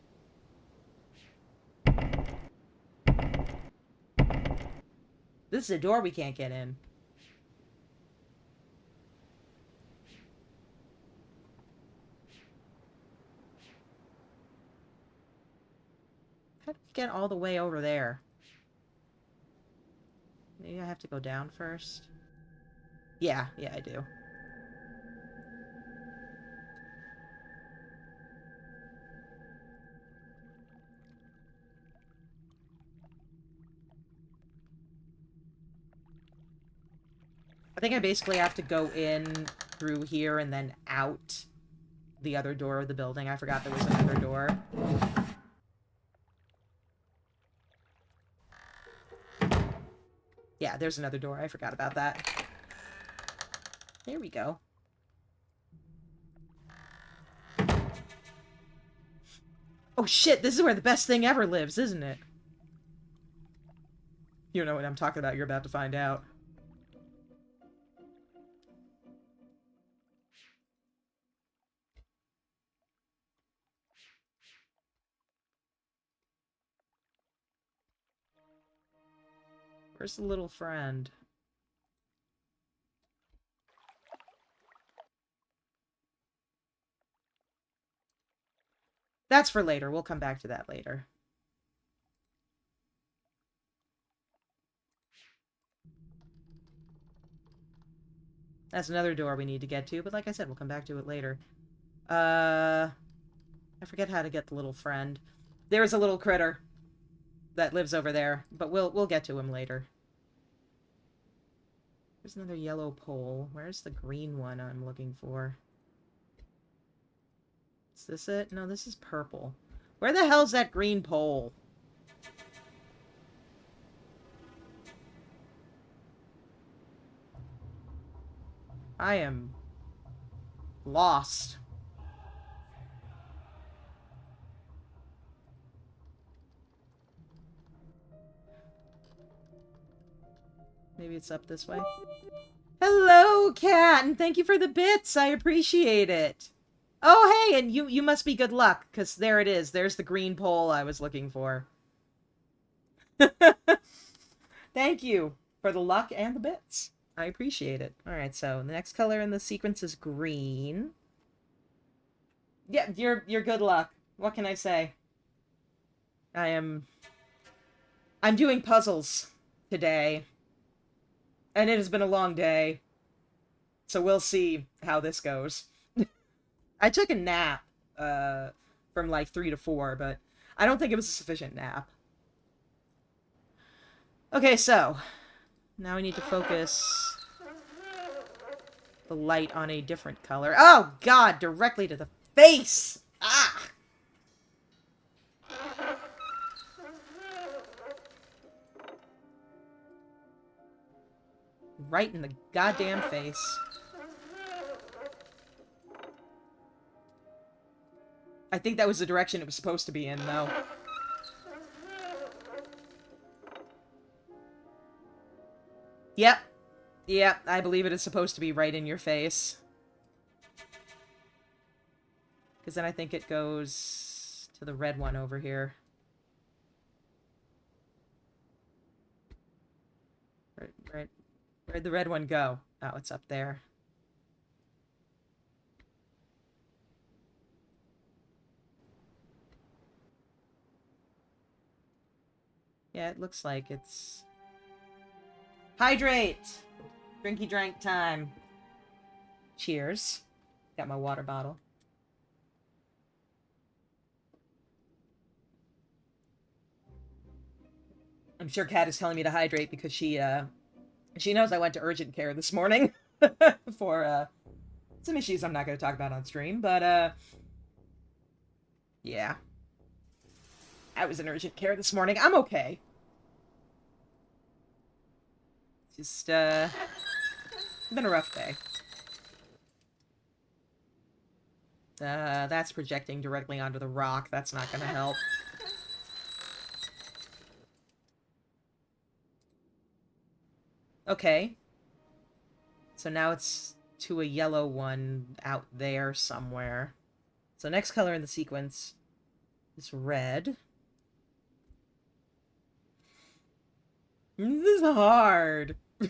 This is a door we can't get in. How do we get all the way over there? Maybe I have to go down first? Yeah, I do. I think I basically have to go in through here and then out the other door of the building. I forgot there was another door. Yeah, there's another door. I forgot about that. There we go. Oh shit, this is where the best thing ever lives, isn't it? You know what I'm talking about, you're about to find out. Where's the little friend? That's for later. We'll come back to that later. That's another door we need to get to, but like I said, we'll come back to it later. I forget how to get the little friend. There's a little critter that lives over there, but we'll get to him later. There's another yellow pole. Where's the green one I'm looking for? Is this it? No, this is purple. Where the hell's that green pole? I am lost. Maybe it's up this way. Hello, cat, and thank you for the bits. I appreciate it. Oh, hey, and you must be good luck, because there it is. There's the green pole I was looking for. Thank you for the luck and the bits. I appreciate it. Alright, so the next color in the sequence is green. Yeah, you're good luck. What can I say? I'm doing puzzles today. And it has been a long day. So we'll see how this goes. I took a nap from like 3 to 4, but I don't think it was a sufficient nap. Okay, so now we need to focus the light on a different color. Oh, God! Directly to the face! Ah! Right in the goddamn face. I think that was the direction it was supposed to be in, though. Yep. Yep, I believe it is supposed to be right in your face. Because then I think it goes to the red one over here. Right. Where'd the red one go? Oh, it's up there. Yeah, it looks like it's... Hydrate! Drinky drank time. Cheers. Got my water bottle. I'm sure Kat is telling me to hydrate because she knows I went to urgent care this morning for some issues I'm not going to talk about on stream, but yeah. I was in urgent care this morning. I'm okay. Just been a rough day. That's projecting directly onto the rock. That's not going to help. Okay. So now it's to a yellow one out there somewhere. So next color in the sequence is red. This is hard. This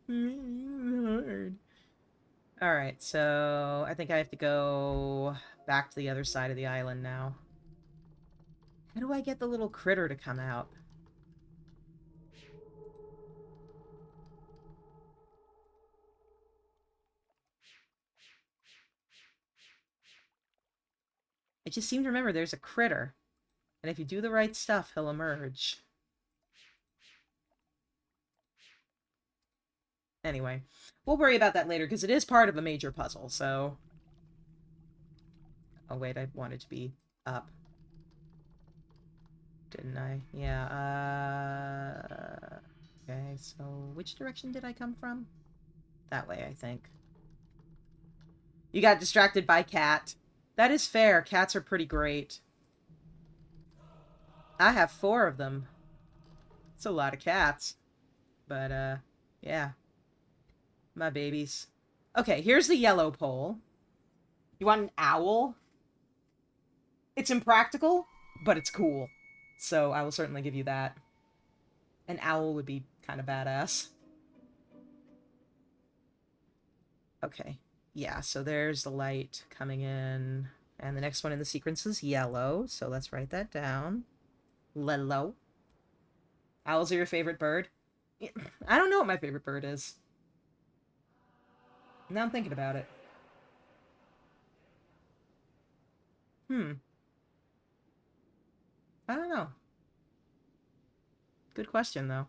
is hard. Alright, so I think I have to go back to the other side of the island now. How do I get the little critter to come out? I just seem to remember there's a critter. And if you do the right stuff, he'll emerge. Anyway, we'll worry about that later, because it is part of a major puzzle, so... Oh, wait, I wanted to be up. Didn't I? Yeah, Okay, so which direction did I come from? That way, I think. You got distracted by cat. That is fair. Cats are pretty great. I have 4 of them. It's a lot of cats. But, yeah. My babies. Okay, here's the yellow pole. You want an owl? It's impractical, but it's cool. So I will certainly give you that. An owl would be kind of badass. Okay. Yeah, so there's the light coming in. And the next one in the sequence is yellow, so let's write that down. Lello. Owls are your favorite bird? I don't know what my favorite bird is. Now I'm thinking about it. I don't know. Good question, though.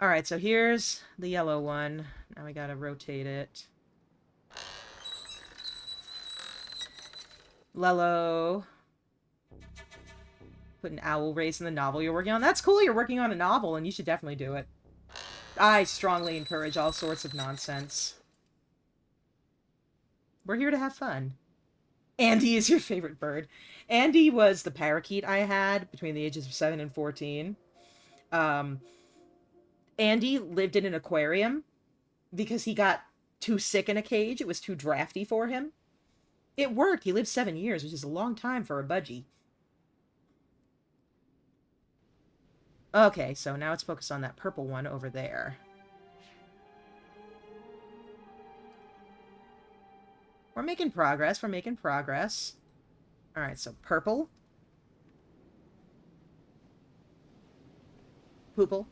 Alright, so here's the yellow one. Now we gotta rotate it. Lello. Put an owl race in the novel you're working on. That's cool, you're working on a novel, and you should definitely do it. I strongly encourage all sorts of nonsense. We're here to have fun. Andy is your favorite bird. Andy was the parakeet I had between the ages of 7 and 14. Andy lived in an aquarium because he got too sick in a cage. It was too drafty for him. It worked. He lived 7 years, which is a long time for a budgie. Okay, so now let's focus on that purple one over there. We're making progress. We're making progress. Alright, so purple. Poople.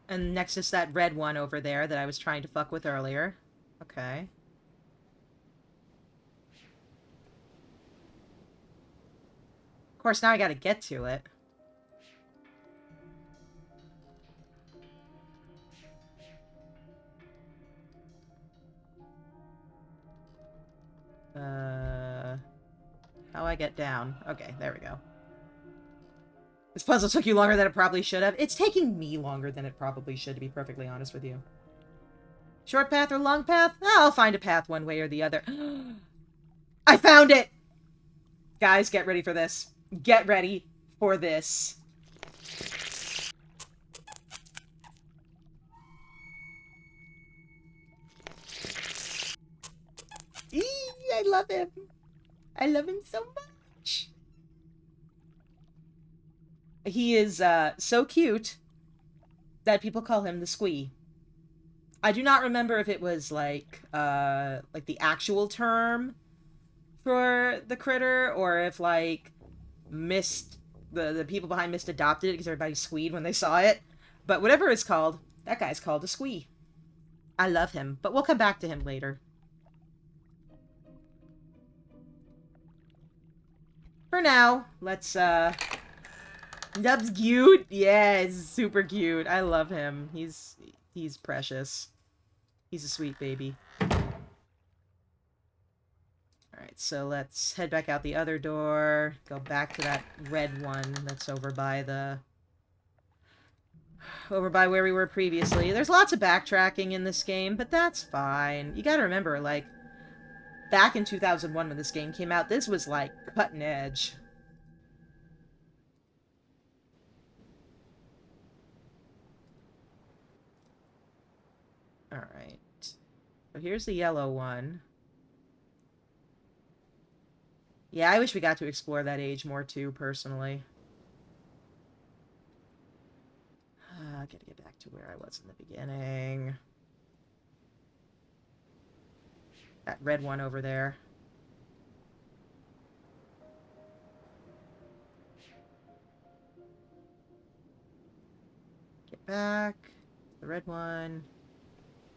And next is that red one over there that I was trying to fuck with earlier. Okay. Of course, now I gotta get to it. How I get down? Okay, there we go. This puzzle took you longer than it probably should have. It's taking me longer than it probably should, to be perfectly honest with you. Short path or long path? I'll find a path one way or the other. I found it! Guys, get ready for this. Get ready for this. I love him. I love him so much. He is so cute that people call him the Squee. I do not remember if it was like the actual term for the critter, or if like MYST, the people behind MYST adopted it because everybody squeed when they saw it. But whatever it's called, that guy's called a Squee. I love him, but we'll come back to him later. For now, let's Nub's cute. Yeah, he's super cute. I love him. He's precious. He's a sweet baby. Alright, so let's head back out the other door. Go back to that red one that's over by where we were previously. There's lots of backtracking in this game, but that's fine. You gotta remember, like, back in 2001 when this game came out, this was, like, cutting edge. Alright. So here's the yellow one. Yeah, I wish we got to explore that age more too, personally. I gotta get back to where I was in the beginning. That red one over there. Get back. The red one.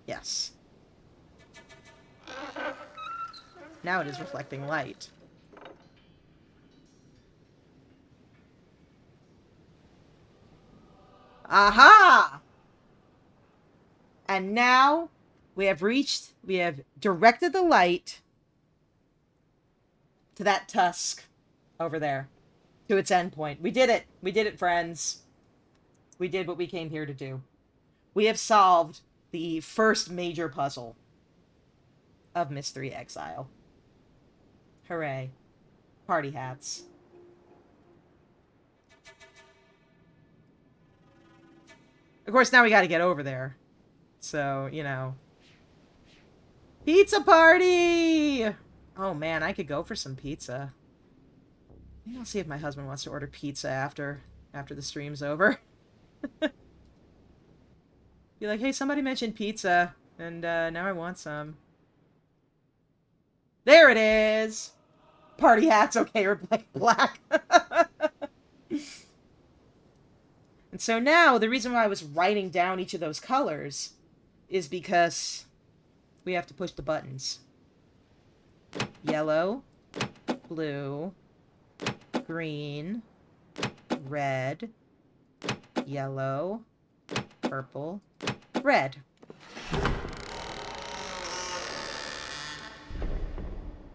Yes. Now it is reflecting light. Aha! And now we have directed the light to that tusk over there, to its end point. We did it. We did it, friends. We did what we came here to do. We have solved the first major puzzle of MYST 3 Exile. Hooray. Party hats. Of course, now we gotta get over there. So, you know. Pizza party! Oh man, I could go for some pizza. Maybe I'll see if my husband wants to order pizza after the stream's over. Be like, hey, somebody mentioned pizza, and now I want some. There it is! Party hats, okay, or black. And so now, the reason why I was writing down each of those colors is because we have to push the buttons. Yellow, blue, green, red, yellow, purple, red.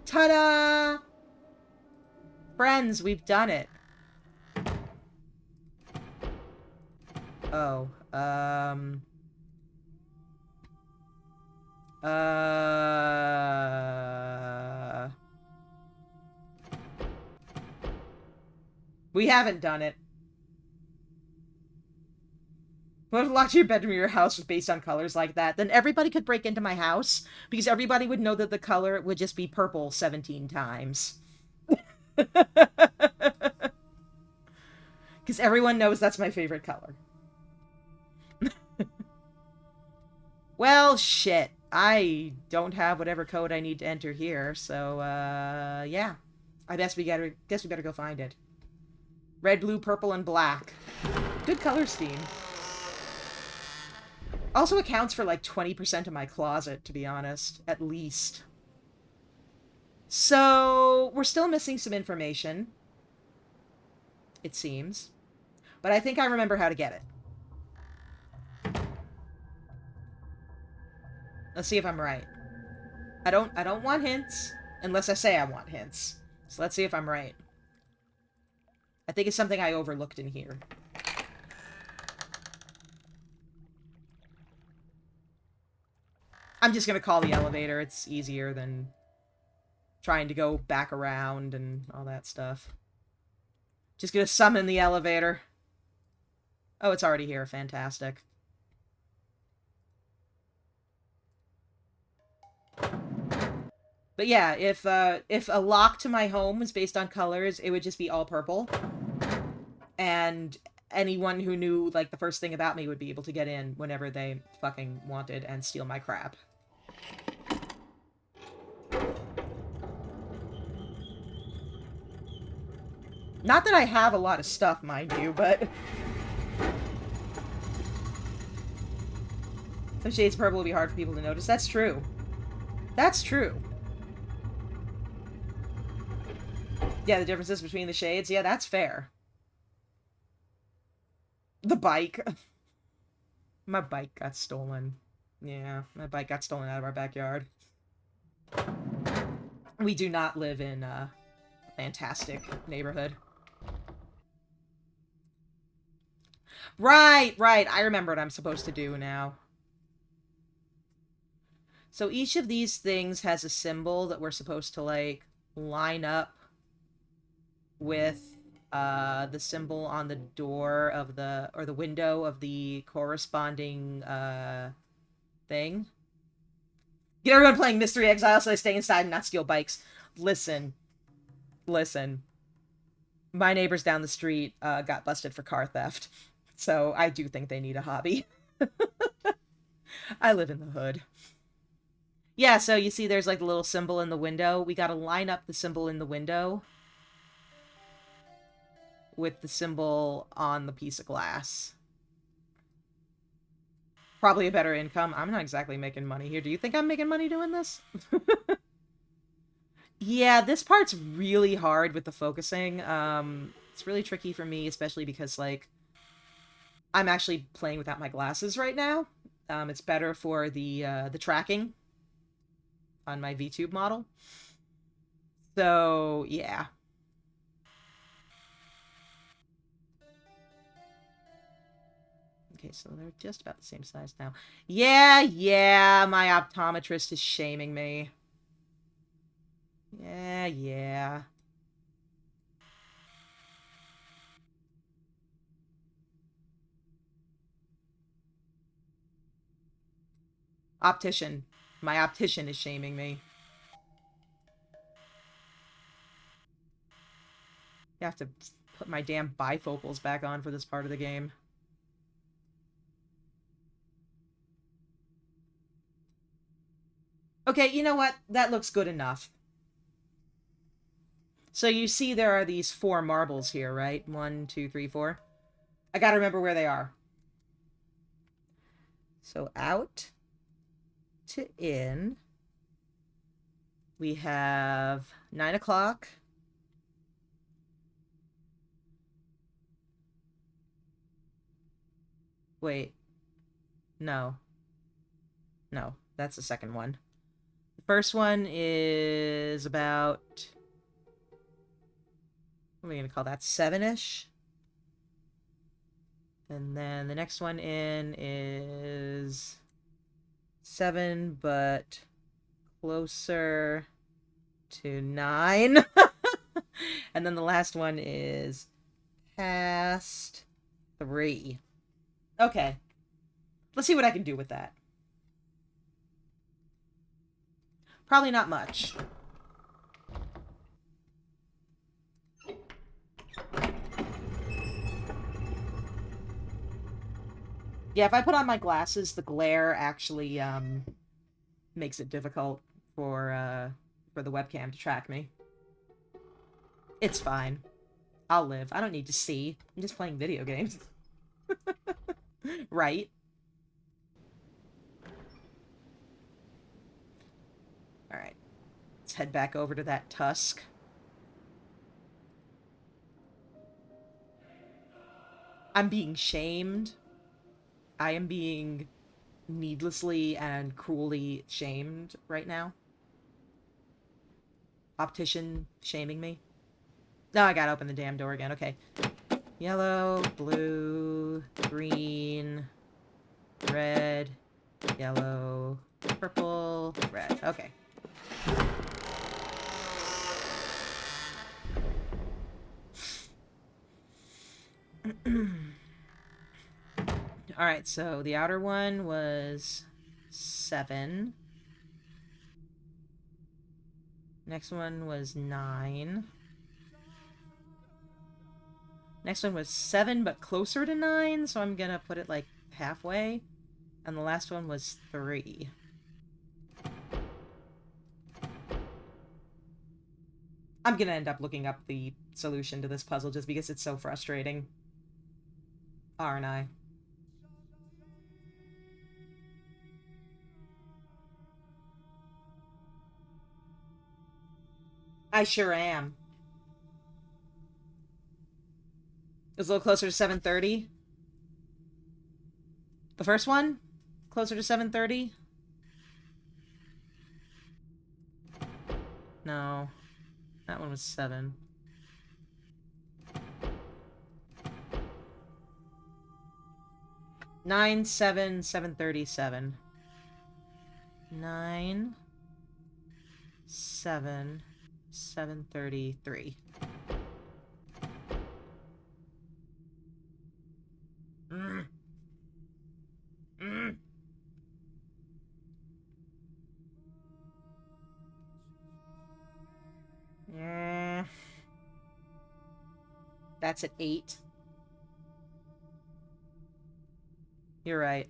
Ta-da! Friends, we've done it. Oh, we haven't done it. What if locked your bedroom or your house was based on colors like that? Then everybody could break into my house, because everybody would know that the color would just be purple 17 times. Because everyone knows that's my favorite color. Well, shit. I don't have whatever code I need to enter here, so, yeah. I guess we better go find it. Red, blue, purple, and black. Good color scheme. Also accounts for like 20% of my closet, to be honest. At least. So, we're still missing some information. It seems. But I think I remember how to get it. Let's see if I'm right. I don't want hints, unless I say I want hints. So let's see if I'm right. I think it's something I overlooked in here. I'm just gonna call the elevator. It's easier than trying to go back around and all that stuff. Just gonna summon the elevator. Oh, it's already here. Fantastic. But yeah, if a lock to my home was based on colors, it would just be all purple. And anyone who knew, like, the first thing about me would be able to get in whenever they fucking wanted and steal my crap. Not that I have a lot of stuff, mind you, but... Some shades purple will be hard for people to notice. That's true. That's true. Yeah, the differences between the shades. Yeah, that's fair. The bike. My bike got stolen. Yeah, my bike got stolen out of our backyard. We do not live in a fantastic neighborhood. Right, right. I remember what I'm supposed to do now. So each of these things has a symbol that we're supposed to, like, line up with the symbol on the door of the, or the window of the corresponding thing. Get everyone playing MYST 3 Exile so they stay inside and not steal bikes. Listen. Listen. My neighbors down the street got busted for car theft. So I do think they need a hobby. I live in the hood. Yeah, so you see there's like a little symbol in the window. We gotta line up the symbol in the window with the symbol on the piece of glass. Probably a better income. I'm not exactly making money here. Do you think I'm making money doing this? Yeah, this part's really hard with the focusing. It's really tricky for me, especially because, like, I'm actually playing without my glasses right now. It's better for the tracking on my VTube model. So, yeah. Okay, so they're just about the same size now. Yeah, my optometrist is shaming me. Yeah. Optician. My optician is shaming me. I have to put my damn bifocals back on for this part of the game. Okay, you know what? That looks good enough. So you see there are these 4 marbles here, right? 1, 2, 3, 4. I gotta remember where they are. So out to in. We have 9 o'clock. Wait. No. No, that's the second one. The first one is about... what are we going to call that? 7-ish? And then the next one in is 7, but closer to 9. And then the last one is past 3. Okay. Let's see what I can do with that. Probably not much. Yeah, if I put on my glasses, the glare actually makes it difficult for the webcam to track me. It's fine. I'll live. I don't need to see. I'm just playing video games. Right? Alright. Let's head back over to that tusk. I'm being shamed. I am being needlessly and cruelly shamed right now. Optician shaming me. No, I gotta open the damn door again. Okay. Yellow, blue, green, red, yellow, purple, red. Okay. Alright, so the outer one was 7. Next one was 9. Next one was 7, but closer to 9, so I'm gonna put it, like, halfway. And the last one was 3. I'm gonna end up looking up the solution to this puzzle just because it's so frustrating. Aren't I? I sure am. It was a little closer to 7:30. The first one? Closer to 7:30? No. That one was 7. Nine, 7, 7:37. 9, 7, 7:33. That's at 8. You're right.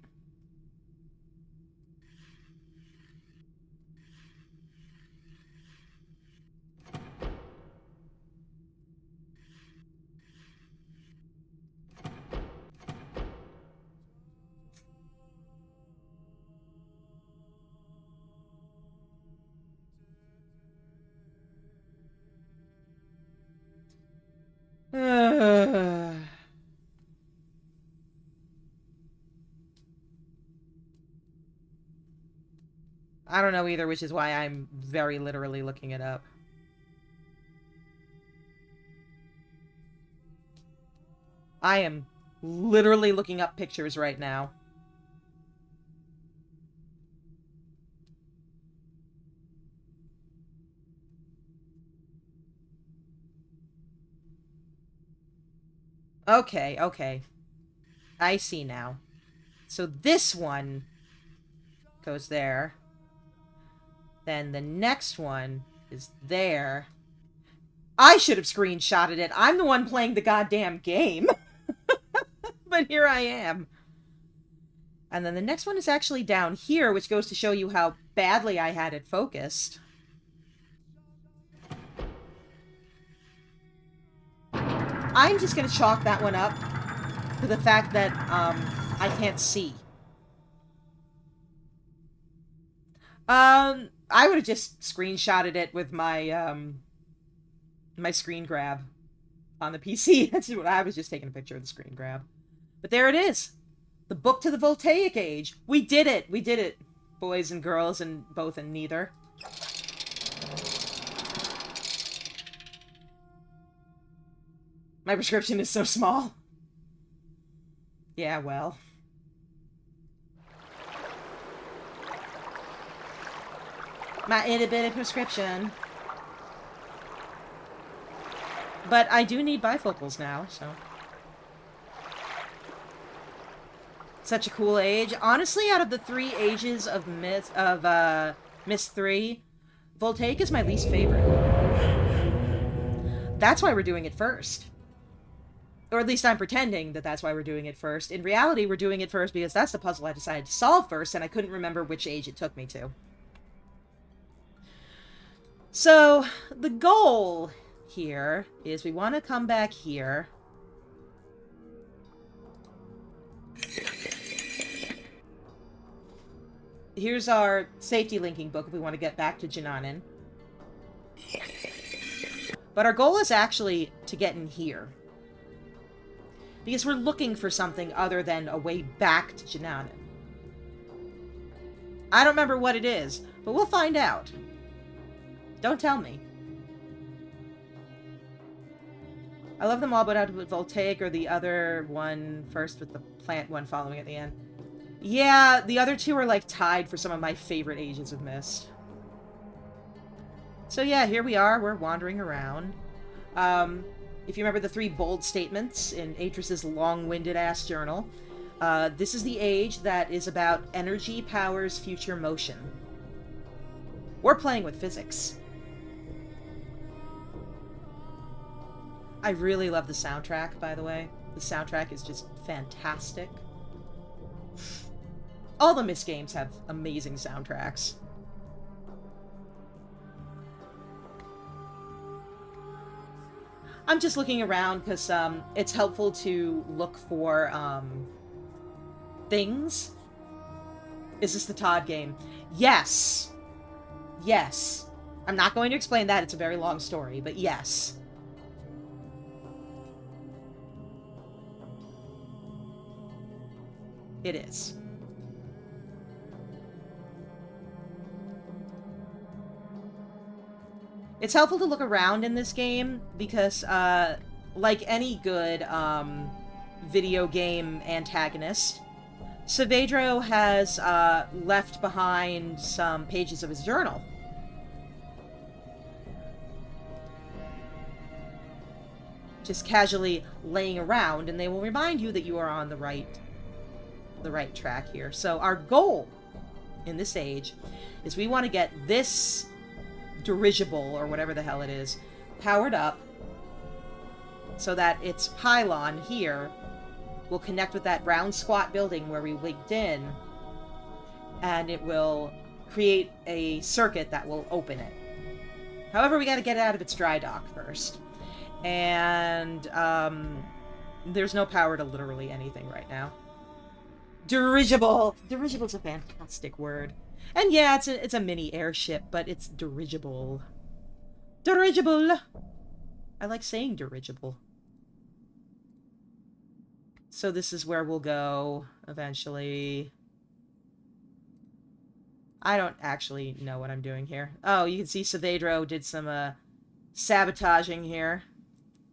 I don't know either, which is why I'm very literally looking it up. I am literally looking up pictures right now. Okay, okay. I see now. So this one goes there. Then the next one is there. I should have screenshotted it. I'm the one playing the goddamn game. But here I am. And then the next one is actually down here, which goes to show you how badly I had it focused. I'm just going to chalk that one up to the fact that I can't see. I would have just screenshotted it with my my screen grab on the PC. That's what I was just taking a picture of the screen grab. But there it is. The book to the Voltaic Age. We did it. We did it. Boys and girls and both and neither. My prescription is so small. Yeah, well. My itty bitty prescription. But I do need bifocals now, so. Such a cool age. Honestly, out of the 3 ages of MYST 3, Voltaic is my least favorite. That's why we're doing it first. Or at least I'm pretending that that's why we're doing it first. In reality, we're doing it first because that's the puzzle I decided to solve first, and I couldn't remember which age it took me to. So, the goal here is we want to come back here. Here's our safety linking book if we want to get back to Jananin. But our goal is actually to get in here. Because we're looking for something other than a way back to Jananin. I don't remember what it is, but we'll find out. Don't tell me. I love them all, but out with Voltaic or the other one first with the plant one following at the end. Yeah, the other two are like tied for some of my favorite ages of MYST. So yeah, here we are. We're wandering around. If you remember the 3 bold statements in Atris's long-winded ass journal, this is the age that is about energy powers future motion. We're playing with physics. I really love the soundtrack, by the way. The soundtrack is just fantastic. All the MYST games have amazing soundtracks. I'm just looking around because it's helpful to look for things. Is this the Todd game? Yes. Yes. I'm not going to explain that. It's a very long story, but yes. It is. It's helpful to look around in this game because, like any good video game antagonist, Saavedro has left behind some pages of his journal. Just casually laying around, and they will remind you that you are on the right track here. So our goal in this age is we want to get this dirigible, or whatever the hell it is, powered up so that its pylon here will connect with that brown squat building where we wigged in, and it will create a circuit that will open it. However, we got to get it out of its dry dock first. And there's no power to literally anything right now. Dirigible! Dirigible's a fantastic word. And yeah, it's a mini airship, but it's dirigible. Dirigible! I like saying dirigible. So this is where we'll go eventually. I don't actually know what I'm doing here. Oh, you can see Saavedro did some sabotaging here.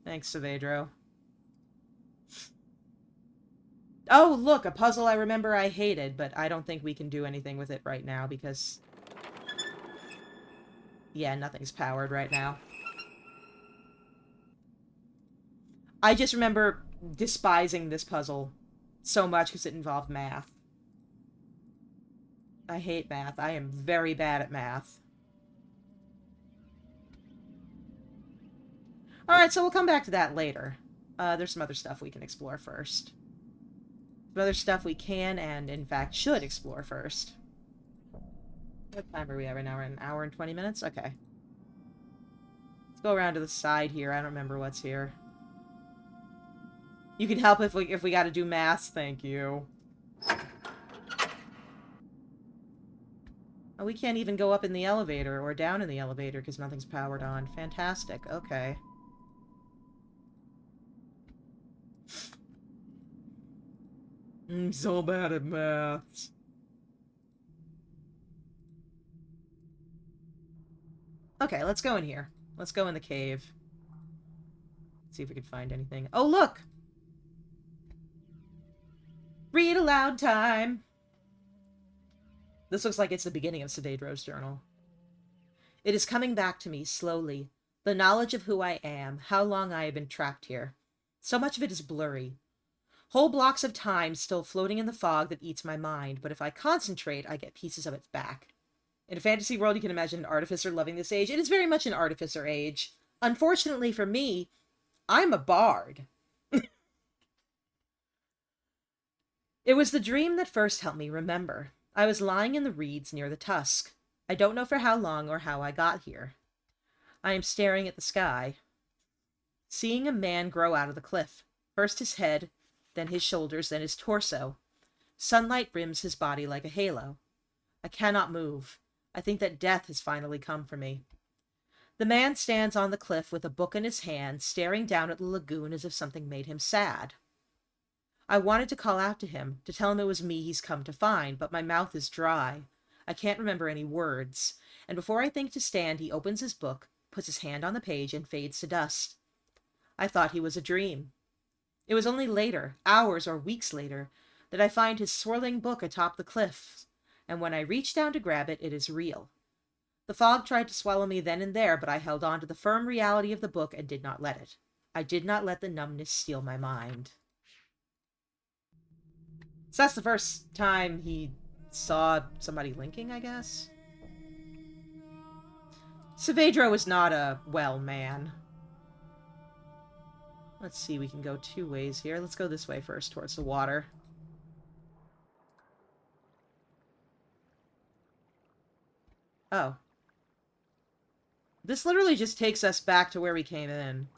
Thanks, Saavedro. Oh, look, a puzzle I remember I hated, but I don't think we can do anything with it right now because... yeah, nothing's powered right now. I just remember despising this puzzle so much because it involved math. I hate math. I am very bad at math. Alright, so we'll come back to that later. There's some other stuff we can explore first. Some other stuff we can and, in fact, should explore first. What time are we at right now? We're at an hour and 20 minutes? Okay. Let's go around to the side here. I don't remember what's here. You can help if we gotta do math. Thank you. Oh, we can't even go up in the elevator or down in the elevator because nothing's powered on. Fantastic. Okay. I'm so bad at maths. Okay, let's go in here. Let's go in the cave. See if we can find anything. Oh, look! Read aloud time! This looks like it's the beginning of Saavedra's journal. It is coming back to me, slowly. The knowledge of who I am, how long I have been trapped here. So much of it is blurry. Whole blocks of time still floating in the fog that eats my mind, but if I concentrate, I get pieces of it back. In a fantasy world, you can imagine an artificer loving this age. It is very much an artificer age. Unfortunately for me, I'm a bard. It was the dream that first helped me remember. I was lying in the reeds near the tusk. I don't know for how long or how I got here. I am staring at the sky, seeing a man grow out of the cliff. First his head, then his shoulders, then his torso. Sunlight rims his body like a halo. I cannot move. I think that death has finally come for me. The man stands on the cliff with a book in his hand, staring down at the lagoon as if something made him sad. I wanted to call out to him, to tell him it was me he's come to find, but my mouth is dry. I can't remember any words, and before I think to stand, he opens his book, puts his hand on the page, and fades to dust. I thought he was a dream. It was only later, hours or weeks later, that I find his swirling book atop the cliff, and when I reach down to grab it, it is real. The fog tried to swallow me then and there, but I held on to the firm reality of the book and did not let it. I did not let the numbness steal my mind. So that's the first time he saw somebody linking, I guess? Saavedra was not a well man. Let's see, we can go two ways here. Let's go this way first, towards the water. Oh. This literally just takes us back to where we came in.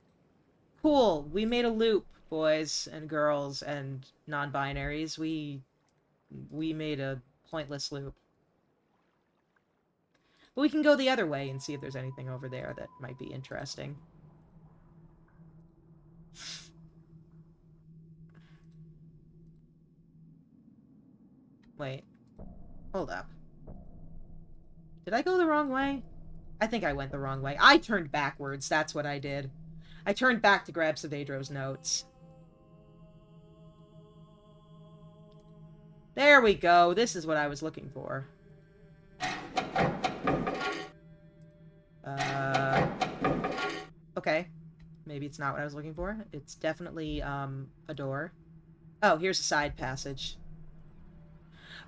Cool, we made a loop, boys and girls and non-binaries. We made a pointless loop. But we can go the other way and see if there's anything over there that might be interesting. Wait. Hold up. Did I go the wrong way? I think I went the wrong way. I turned backwards. That's what I did. I turned back to grab Saavedra's notes. There we go. This is what I was looking for. Okay. Maybe it's not what I was looking for. It's definitely, a door. Oh, here's a side passage.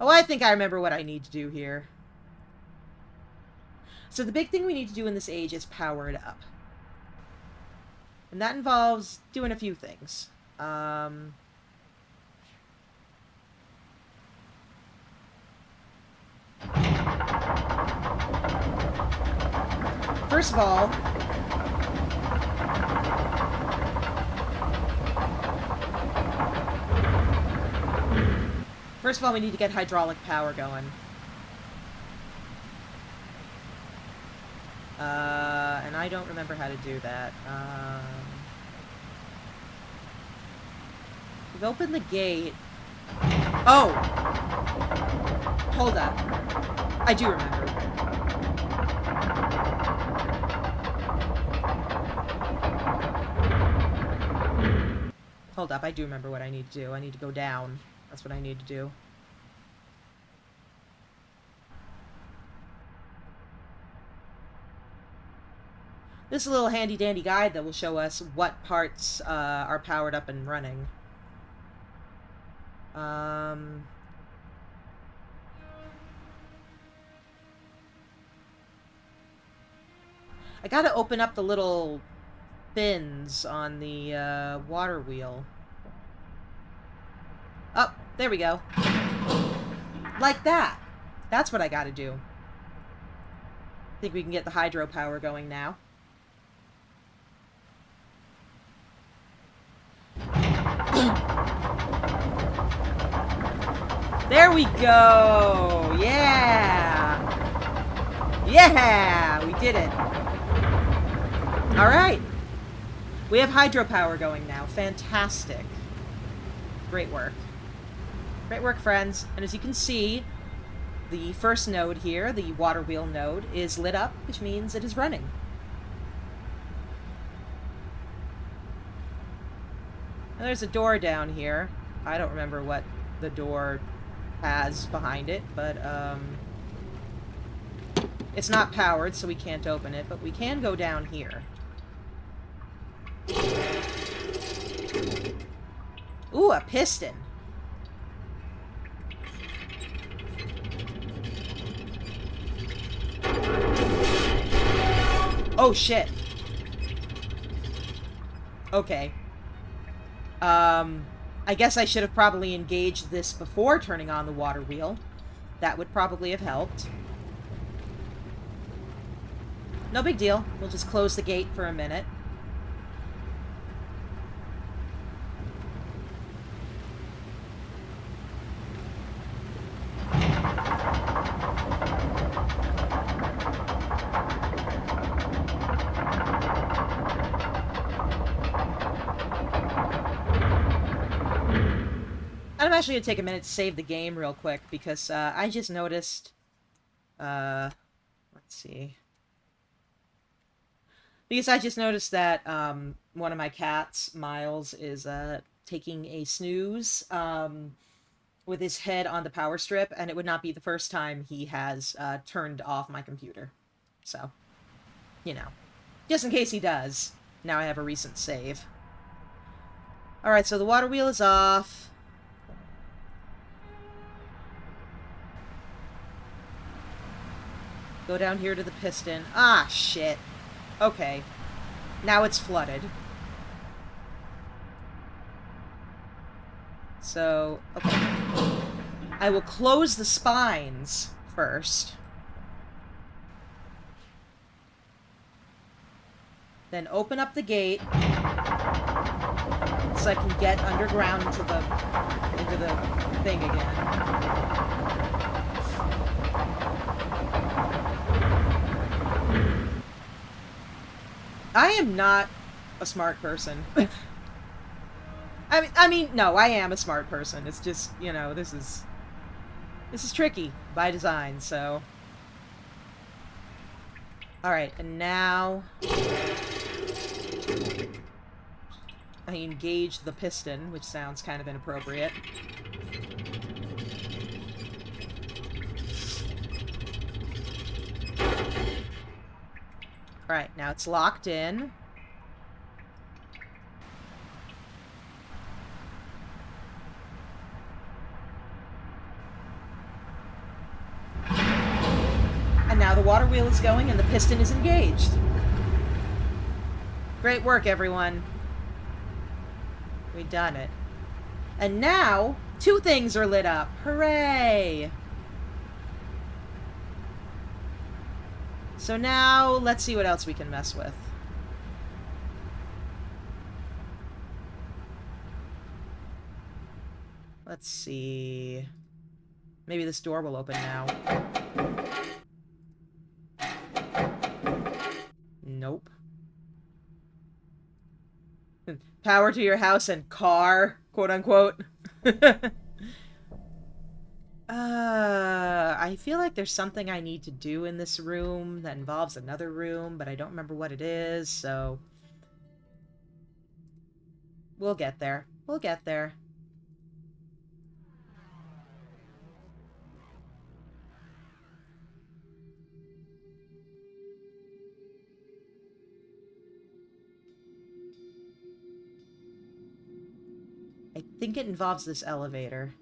Oh, I think I remember what I need to do here. So the big thing we need to do in this age is power it up. And that involves doing a few things. First of all, we need to get hydraulic power going. And I don't remember how to do that. We've opened the gate. Oh! Hold up. I do remember. Hold up, I do remember what I need to do. I need to go down. That's what I need to do. This is a little handy-dandy guide that will show us what parts are powered up and running. I gotta open up the little fins on the water wheel. Oh, there we go. Like that. That's what I gotta do. I think we can get the hydropower going now. There we go! Yeah! Yeah! We did it! Alright! We have hydropower going now. Fantastic. Great work. Great work, friends. And as you can see, the first node here, the water wheel node, is lit up, which means it is running. And there's a door down here. I don't remember what the door has behind it, but it's not powered, so we can't open it, but we can go down here. Ooh, a piston. Oh, shit. Okay. I guess I should have probably engaged this before turning on the water wheel. That would probably have helped. No big deal. We'll just close the gate for a minute. I'm actually going to take a minute to save the game real quick, because I just noticed... let's see. Because I just noticed that one of my cats, Miles, is taking a snooze with his head on the power strip, and it would not be the first time he has turned off my computer. So, you know. Just in case he does. Now I have a recent save. Alright, so the water wheel is off. Go down here to the piston. Ah, shit. Okay. Now it's flooded. So, okay. I will close the spines first. Then open up the gate so I can get underground into the thing again. I am not a smart person. I mean, no, I am a smart person. It's just, you know, this is tricky by design, so. Alright, and now I engage the piston, which sounds kind of inappropriate. Alright, now it's locked in. And now the water wheel is going and the piston is engaged. Great work, everyone. We've done it. And now, two things are lit up. Hooray! So now, let's see what else we can mess with. Let's see. Maybe this door will open now. Nope. Power to your house and car, quote unquote. I feel like there's something I need to do in this room that involves another room, but I don't remember what it is, so... We'll get there. We'll get there. I think it involves this elevator.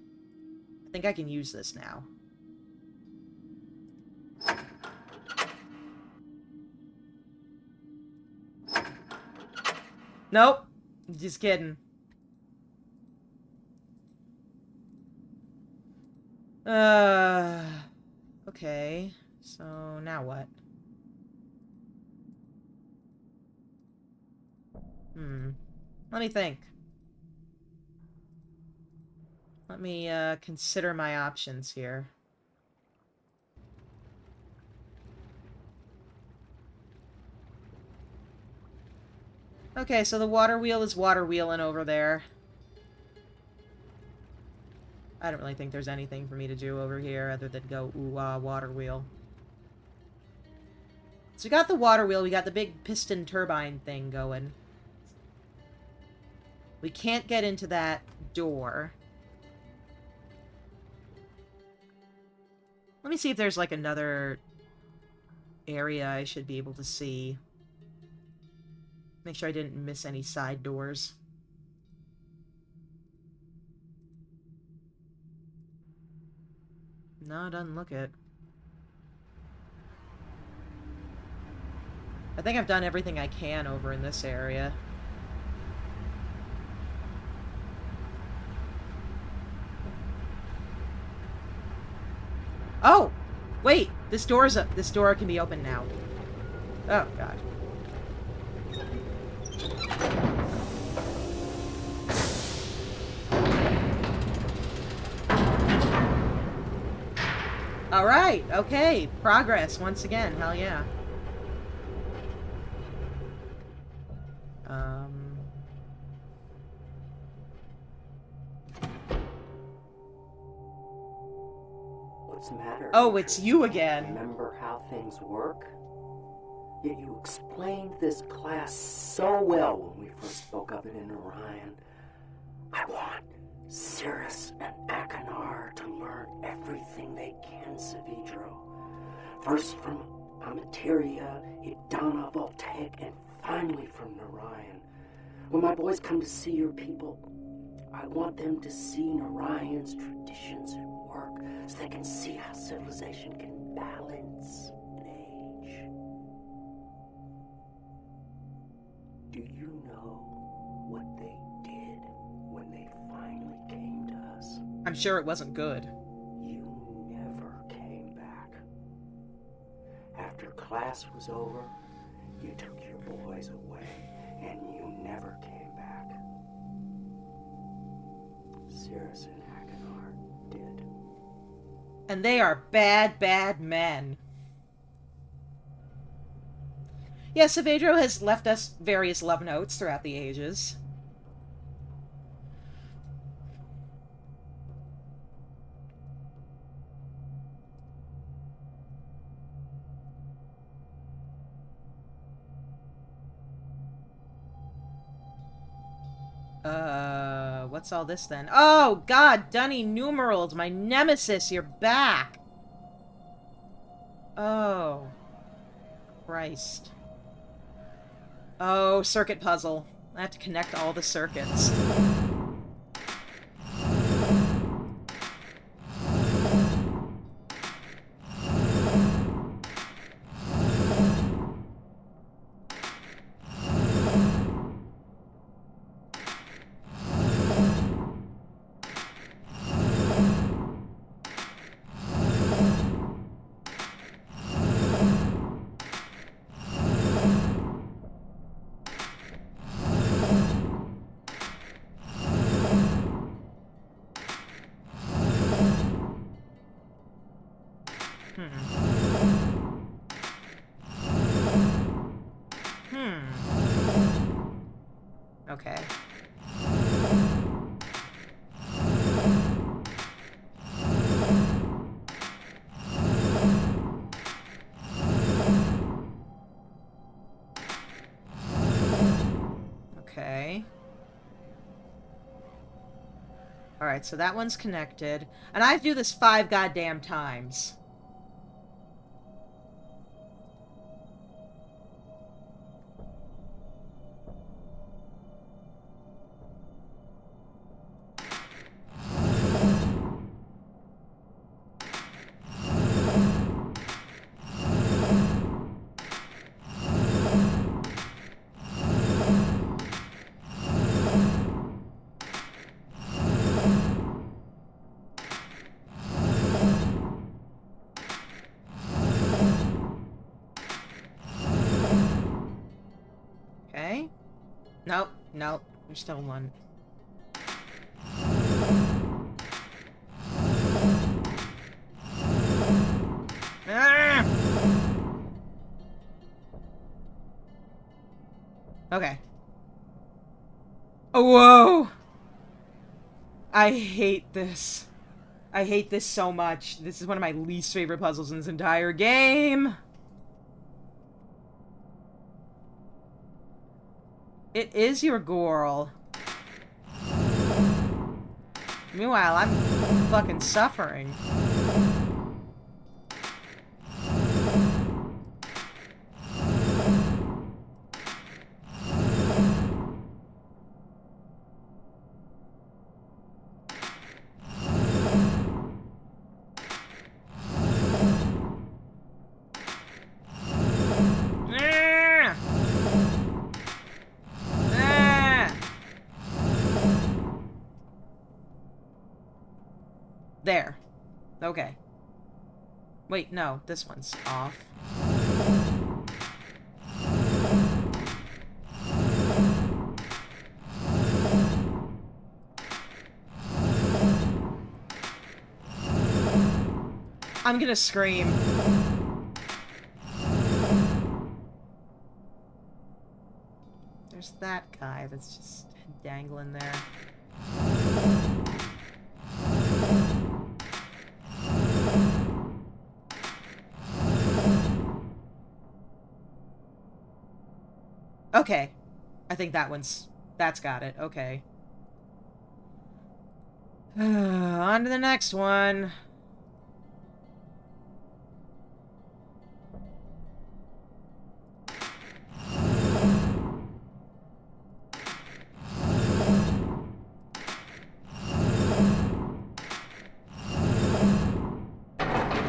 I think I can use this now. Nope. Just kidding. Okay. So, now what? Let me think. Let me, consider my options here. Okay, so the water wheel is water wheeling over there. I don't really think there's anything for me to do over here other than go ooh-ah water wheel. So we got the water wheel, we got the big piston turbine thing going. We can't get into that door. Let me see if there's like another area I should be able to see. Make sure I didn't miss any side doors. No, it doesn't look it. I think I've done everything I can over in this area. Oh! Wait! This door's up. This door can be opened now. Oh, God. Alright, okay. Progress, once again. Hell yeah. What's the matter? Oh, it's you again. Remember how things work? Yet you explained this class so well when we first spoke of it in Orion. I want Cirrus and Achenar to learn everything they can, Savidro. First from Amateria, Idana, Voltaic, and finally from Narayan. When my boys come to see your people, I want them to see Narayan's traditions at work so they can see how civilization can balance an age. Do you know what they did when they finally came to us? I'm sure it wasn't good. You never came back. After class was over, you took your boys away, and you never came back. Cirrus and Achenar did. And they are bad, bad men. Yes, Savedro has left us various love notes throughout the ages. What's all this then? Oh, God, Dunny numerals, my nemesis, you're back! Oh. Christ. Oh, circuit puzzle. I have to connect all the circuits. Okay. Okay. Alright, so that one's connected. And I have to do this 5 goddamn times. Nope, nope. There's still one. Ah! Okay. Oh, whoa! I hate this. I hate this so much. This is one of my least favorite puzzles in this entire game. It is your girl. Meanwhile, I'm fucking suffering. Ah! Ah! There. Okay. Wait, no, this one's off. I'm gonna scream. There's that guy that's just dangling there. Okay. I think that's got it. Okay. On to the next one.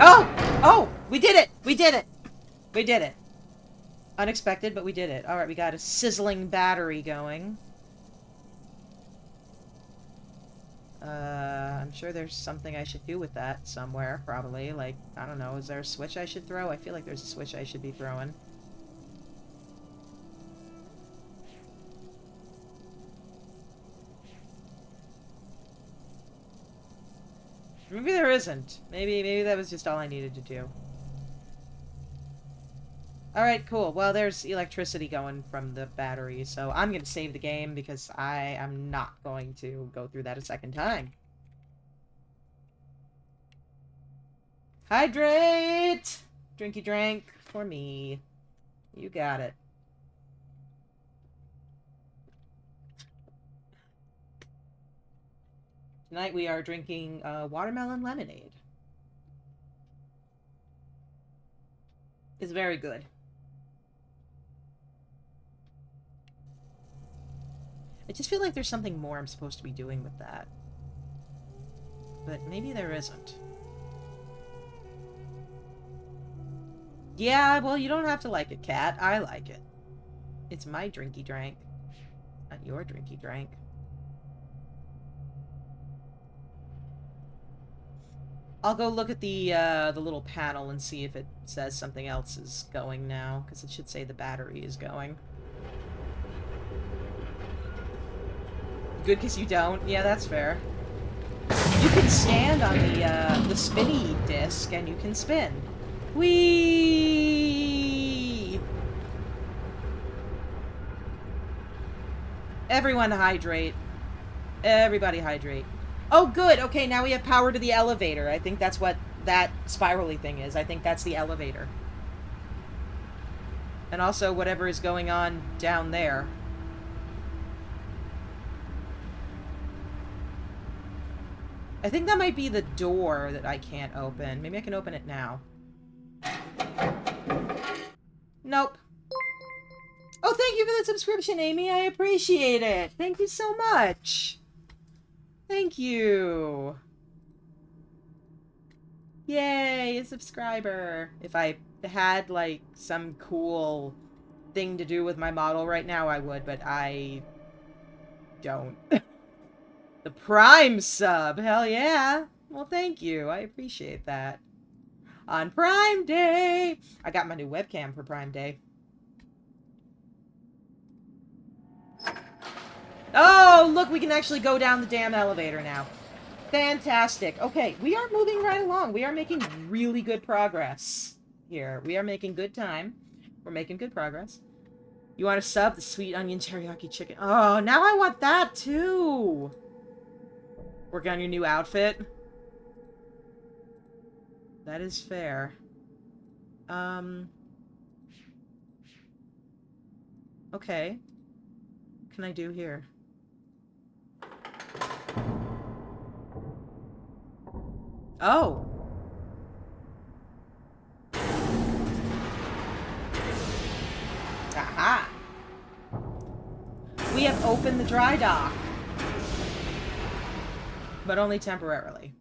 Oh! Oh! We did it! We did it! We did it. Unexpected, but we did it. Alright, we got a sizzling battery going. I'm sure there's something I should do with that somewhere, probably. Like, I don't know, is there a switch I should throw? I feel like there's a switch I should be throwing. Maybe there isn't. Maybe that was just all I needed to do. Alright, cool. Well, there's electricity going from the battery, so I'm going to save the game because I am not going to go through that a second time. Hydrate! Drinky drink for me. You got it. Tonight we are drinking watermelon lemonade. It's very good. I just feel like there's something more I'm supposed to be doing with that. But maybe there isn't. Yeah, well, you don't have to like it, Cat. I like it. It's my drinky drank. Not your drinky drank. I'll go look at the little panel and see if it says something else is going now, because it should say the battery is going. Good, because you don't? Yeah, that's fair. You can stand on the spinny disc, and you can spin. Whee! Everyone hydrate. Everybody hydrate. Oh, good! Okay, now we have power to the elevator. I think that's what that spirally thing is. I think that's the elevator. And also whatever is going on down there. I think that might be the door that I can't open. Maybe I can open it now. Nope. Oh, thank you for the subscription, Amy. I appreciate it. Thank you so much. Thank you. Yay, a subscriber. If I had, like, some cool thing to do with my model right now, I would, but I don't. The Prime sub! Hell yeah! Well, thank you. I appreciate that. On Prime Day! I got my new webcam for Prime Day. Oh, look, we can actually go down the damn elevator now. Fantastic. Okay, we are moving right along. We are making really good progress here. We are making good time. We're making good progress. You want to sub the sweet onion teriyaki chicken? Oh, now I want that too. Working on your new outfit. That is fair. Okay. What can I do here? Oh. Aha. We have opened the dry dock. But only temporarily.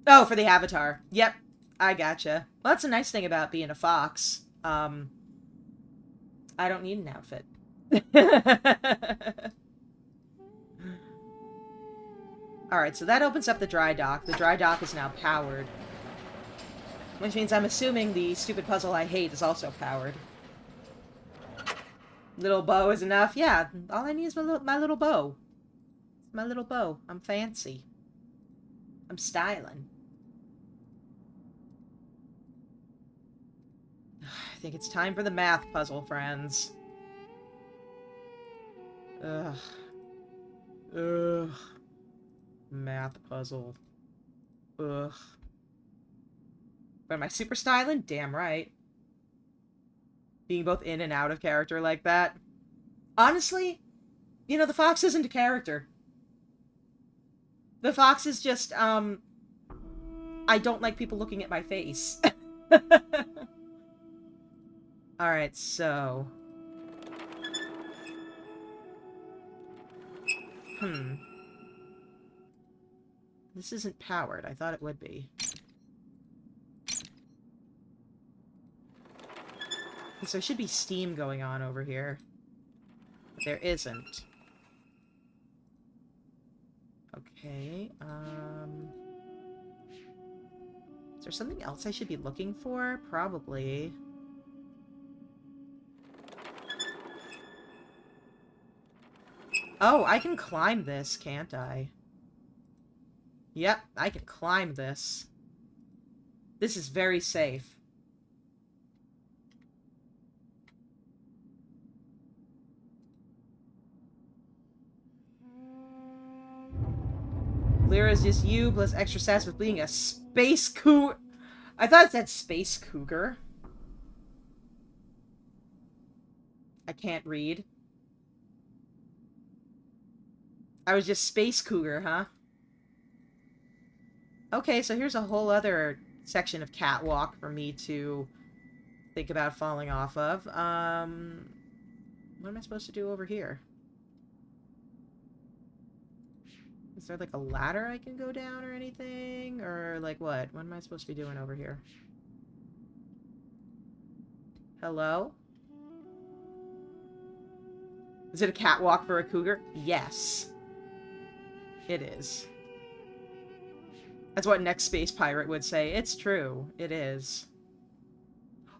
Oh, for the avatar. Yep. I gotcha. Well, that's a nice thing about being a fox. I don't need an outfit. Alright, so that opens up the dry dock. The dry dock is now powered. Which means I'm assuming the stupid puzzle I hate is also powered. Little bow is enough? Yeah, all I need is my little bow. My little bow. I'm fancy. I'm styling. I think it's time for the math puzzle, friends. Ugh. Ugh. Math puzzle. Ugh. But am I super styling? Damn right. Being both in and out of character like that. Honestly, you know, the fox isn't a character. The fox is just, I don't like people looking at my face. Alright, so... This isn't powered. I thought it would be. So there should be steam going on over here. But there isn't. Okay, is there something else I should be looking for? Probably. Oh, I can climb this, can't I? Yep, I can climb this. This is very safe. Lyra is just you, plus extra sass with being a space cougar. I thought it said space cougar. I can't read. I was just space cougar, huh? Okay, so here's a whole other section of catwalk for me to think about falling off of. What am I supposed to do over here? Is there like a ladder I can go down or anything? Or like what? What am I supposed to be doing over here? Hello? Is it a catwalk for a cougar? Yes. It is. That's what Next Space Pirate would say. It's true. It is.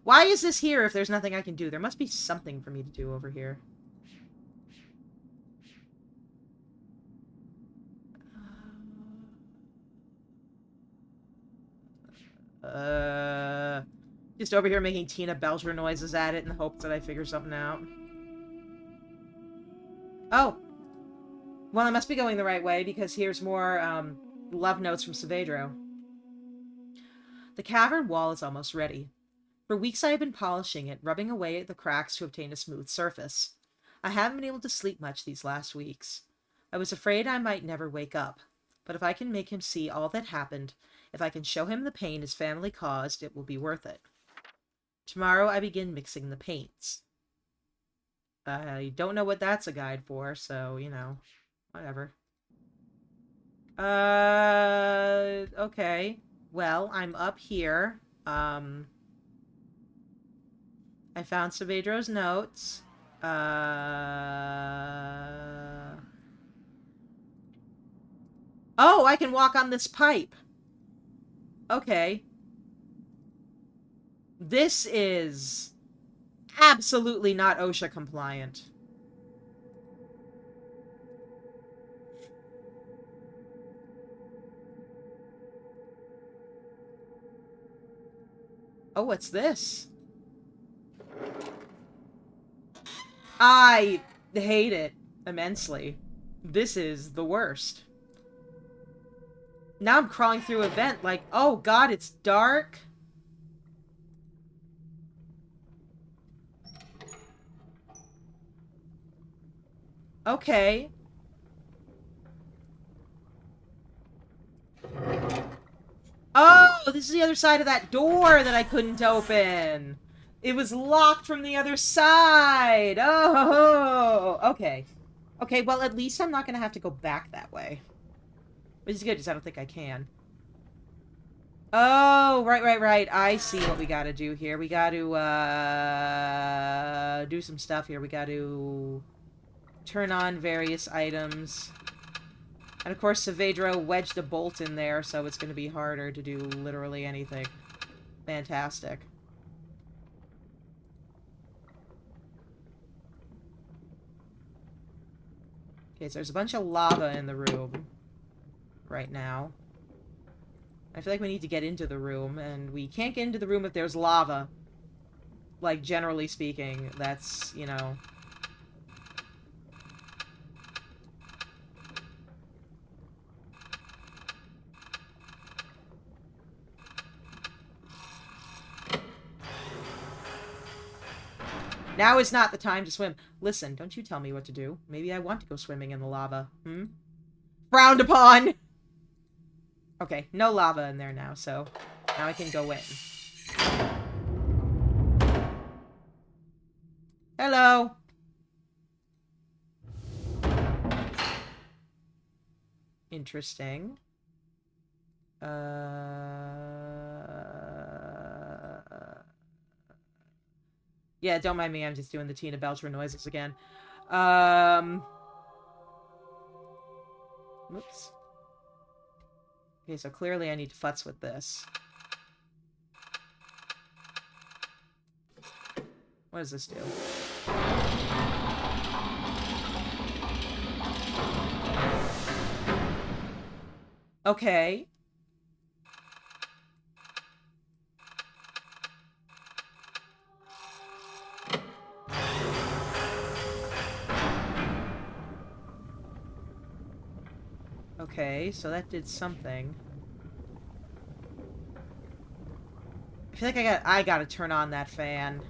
Why is this here if there's nothing I can do? There must be something for me to do over here. Just over here making Tina Belcher noises at it in the hopes that I figure something out. Oh. Well, I must be going the right way, because here's more, love notes from Saavedro. The cavern wall is almost ready. For weeks I have been polishing it, rubbing away at the cracks to obtain a smooth surface. I haven't been able to sleep much these last weeks. I was afraid I might never wake up, but if I can make him see all that happened, if I can show him the pain his family caused, it will be worth it. Tomorrow I begin mixing the paints. I don't know what that's a guide for, so, you know, whatever. Okay. Well, I'm up here. I found Saavedro's notes. Oh, I can walk on this pipe. Okay. This is absolutely not OSHA compliant. Oh, what's this? I hate it immensely. This is the worst. Now I'm crawling through a vent like, oh god, it's dark. Okay. Oh, this is the other side of that door that I couldn't open. It was locked from the other side. Oh, okay. Okay, well, at least I'm not going to have to go back that way. Which is good, because I don't think I can. Oh, right. I see what we gotta do here. We gotta, do some stuff here. We gotta turn on various items. And of course, Saavedra wedged a bolt in there, so it's gonna be harder to do literally anything. Fantastic. Okay, so there's a bunch of lava in the room right now. I feel like we need to get into the room, and we can't get into the room if there's lava. Like, generally speaking, that's, you know... Now is not the time to swim. Listen, don't you tell me what to do. Maybe I want to go swimming in the lava. Hmm? Frowned upon! Okay, no lava in there now, so now I can go in. Hello! Interesting. Yeah, don't mind me, I'm just doing the Tina Belcher noises again. Whoops. Okay, so clearly I need to futz with this. What does this do? Okay. Okay, so that did something. I feel like I gotta turn on that fan.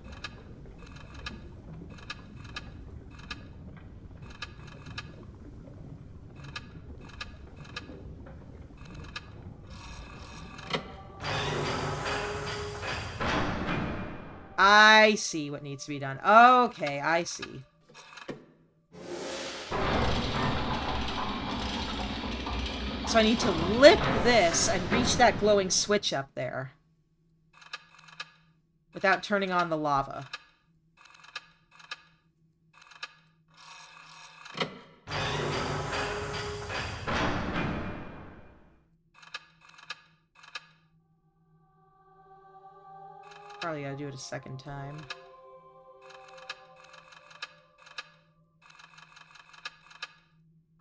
I see what needs to be done. Okay, I see. So I need to lift this and reach that glowing switch up there. Without turning on the lava. Probably gotta do it a second time.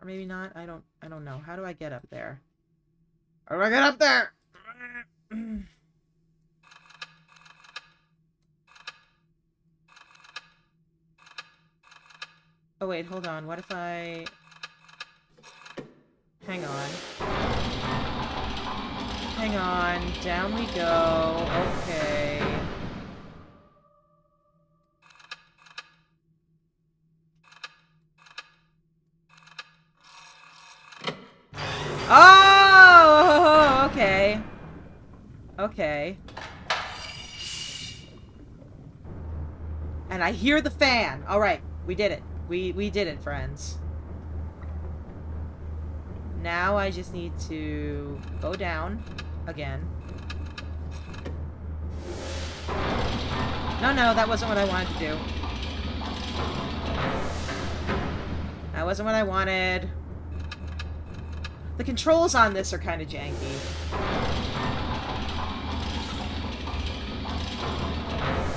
Or maybe not. I don't know. How do I get up there? How do I get up there? Oh wait, hold on. What if I... Hang on. Hang on. Down we go. Okay. Oh! Okay. Okay. And I hear the fan. Alright, we did it. We did it, friends. Now I just need to go down again. No, that wasn't what I wanted to do. That wasn't what I wanted. The controls on this are kind of janky.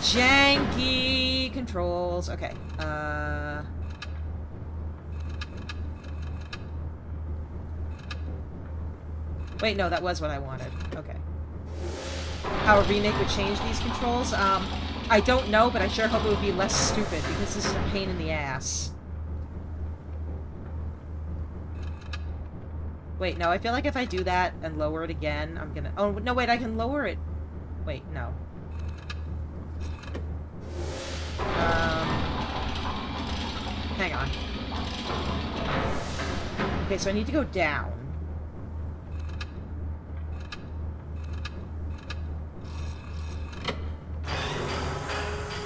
Janky controls. Okay. Wait, no, that was what I wanted. Okay. how a remake would change these controls. I don't know, but I sure hope it would be less stupid, because this is a pain in the ass. Wait, no, I feel like if I do that and lower it again, I'm gonna... Oh, no, wait, I can lower it... Wait, no. Hang on. Okay, so I need to go down.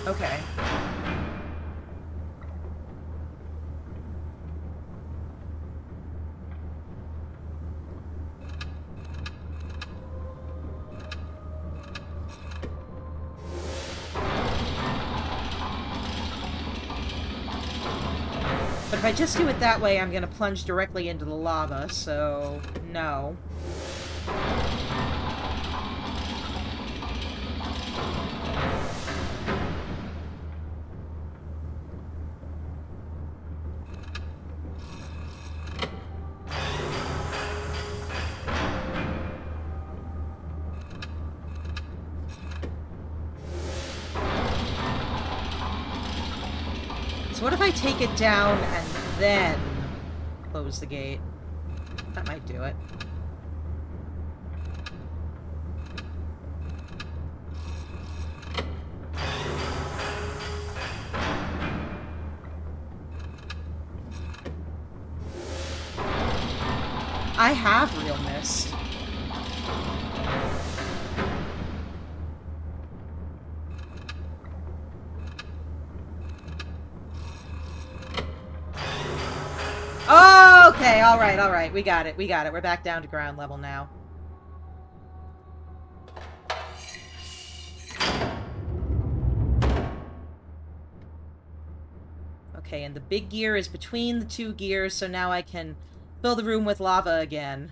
Okay. But if I just do it that way, I'm gonna plunge directly into the lava, so... no. So what if I take it down and then close the gate? That might do it. I have real MYST. Oh, okay, alright. We got it. We're back down to ground level now. Okay, and the big gear is between the two gears, so now I can fill the room with lava again.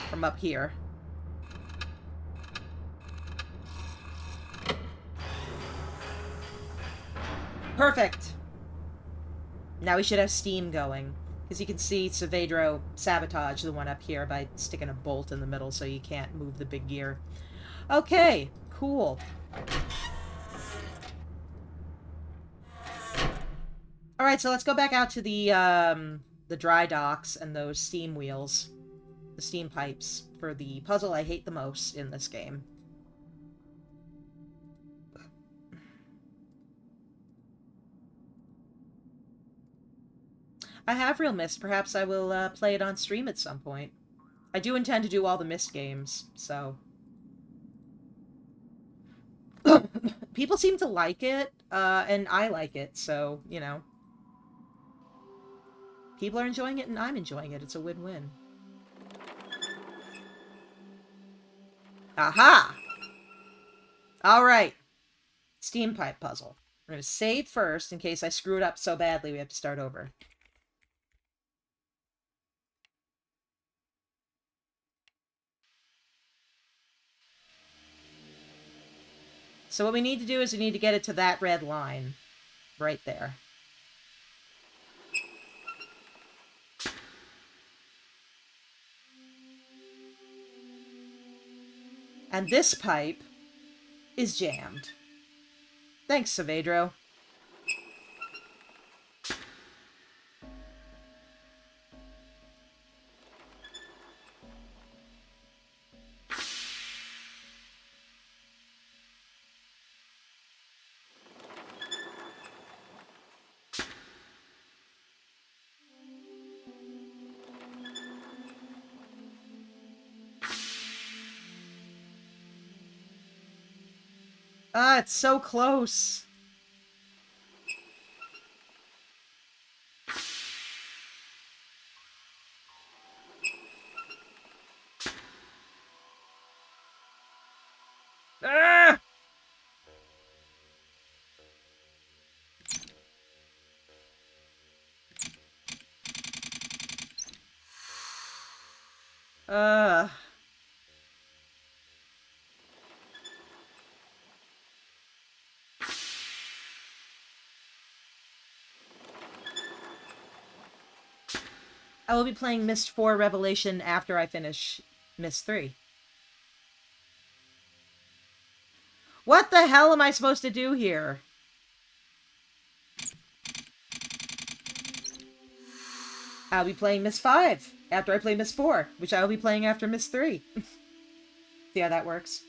From up here. Perfect! Now we should have steam going. Because you can see Saavedro sabotage the one up here by sticking a bolt in the middle so you can't move the big gear. Okay, cool. Alright, so let's go back out to the dry docks and those steam wheels. The steam pipes for the puzzle I hate the most in this game. I have real MYST. Perhaps I will play it on stream at some point. I do intend to do all the MYST games, so... People seem to like it, and I like it, so, you know. People are enjoying it, and I'm enjoying it. It's a win-win. Aha! Alright. Steam pipe puzzle. We're going to save first, in case I screw it up so badly we have to start over. So what we need to do is we need to get it to that red line. Right there. And this pipe is jammed. Thanks, Saavedro. Ah, it's so close. Ah! I will be playing MYST 4 Revelation after I finish MYST 3. What the hell am I supposed to do here? I'll be playing Miss 5 after I play Miss 4, which I will be playing after Miss 3. See how that works?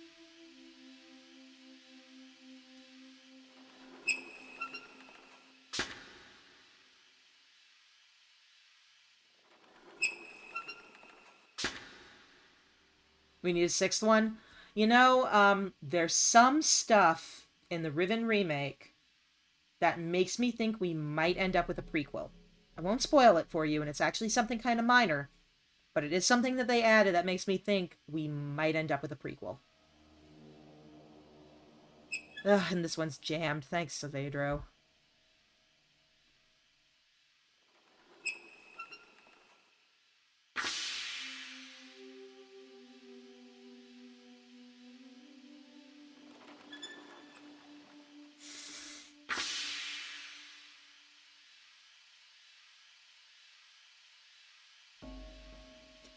We need a 6th one. You know, there's some stuff in the Riven remake that makes me think we might end up with a prequel. I won't spoil it for you, and it's actually something kind of minor, but it is something that they added that makes me think we might end up with a prequel. Ugh, and this one's jammed. Thanks, Savedro.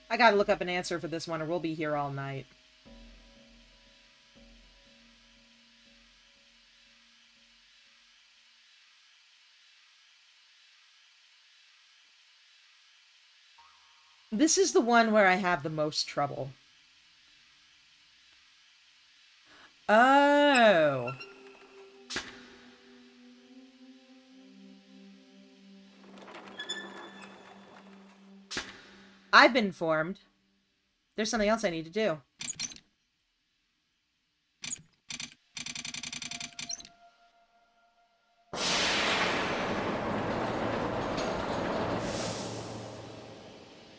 I gotta look up an answer for this one or we'll be here all night. This is the one where I have the most trouble. Oh. I've been informed. There's something else I need to do.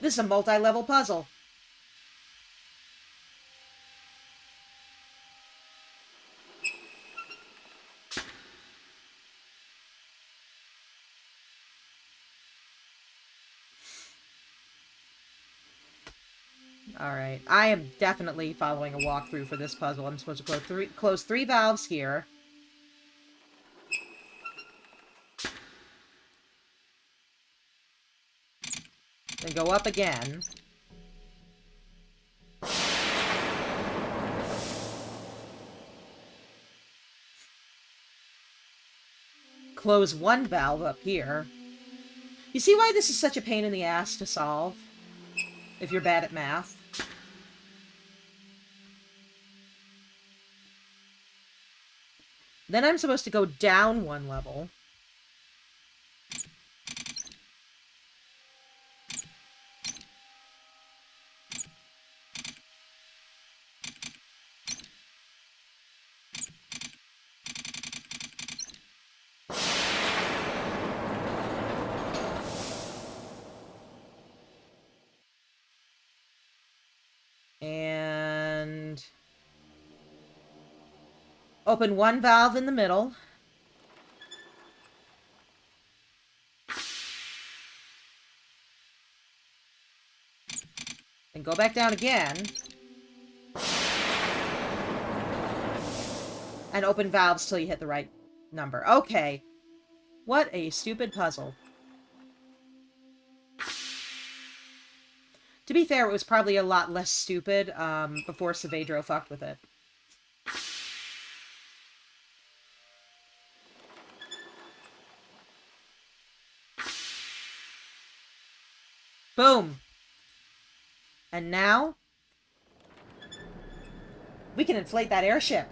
This is a multi-level puzzle. Alright, I am definitely following a walkthrough for this puzzle. I'm supposed to close three valves here. Then go up again. Close one valve up here. You see why this is such a pain in the ass to solve? If you're bad at math. Then I'm supposed to go down one level. And open one valve in the middle. And go back down again. And open valves till you hit the right number. Okay. What a stupid puzzle. To be fair, it was probably a lot less stupid before Savedro fucked with it. Boom. And now, we can inflate that airship.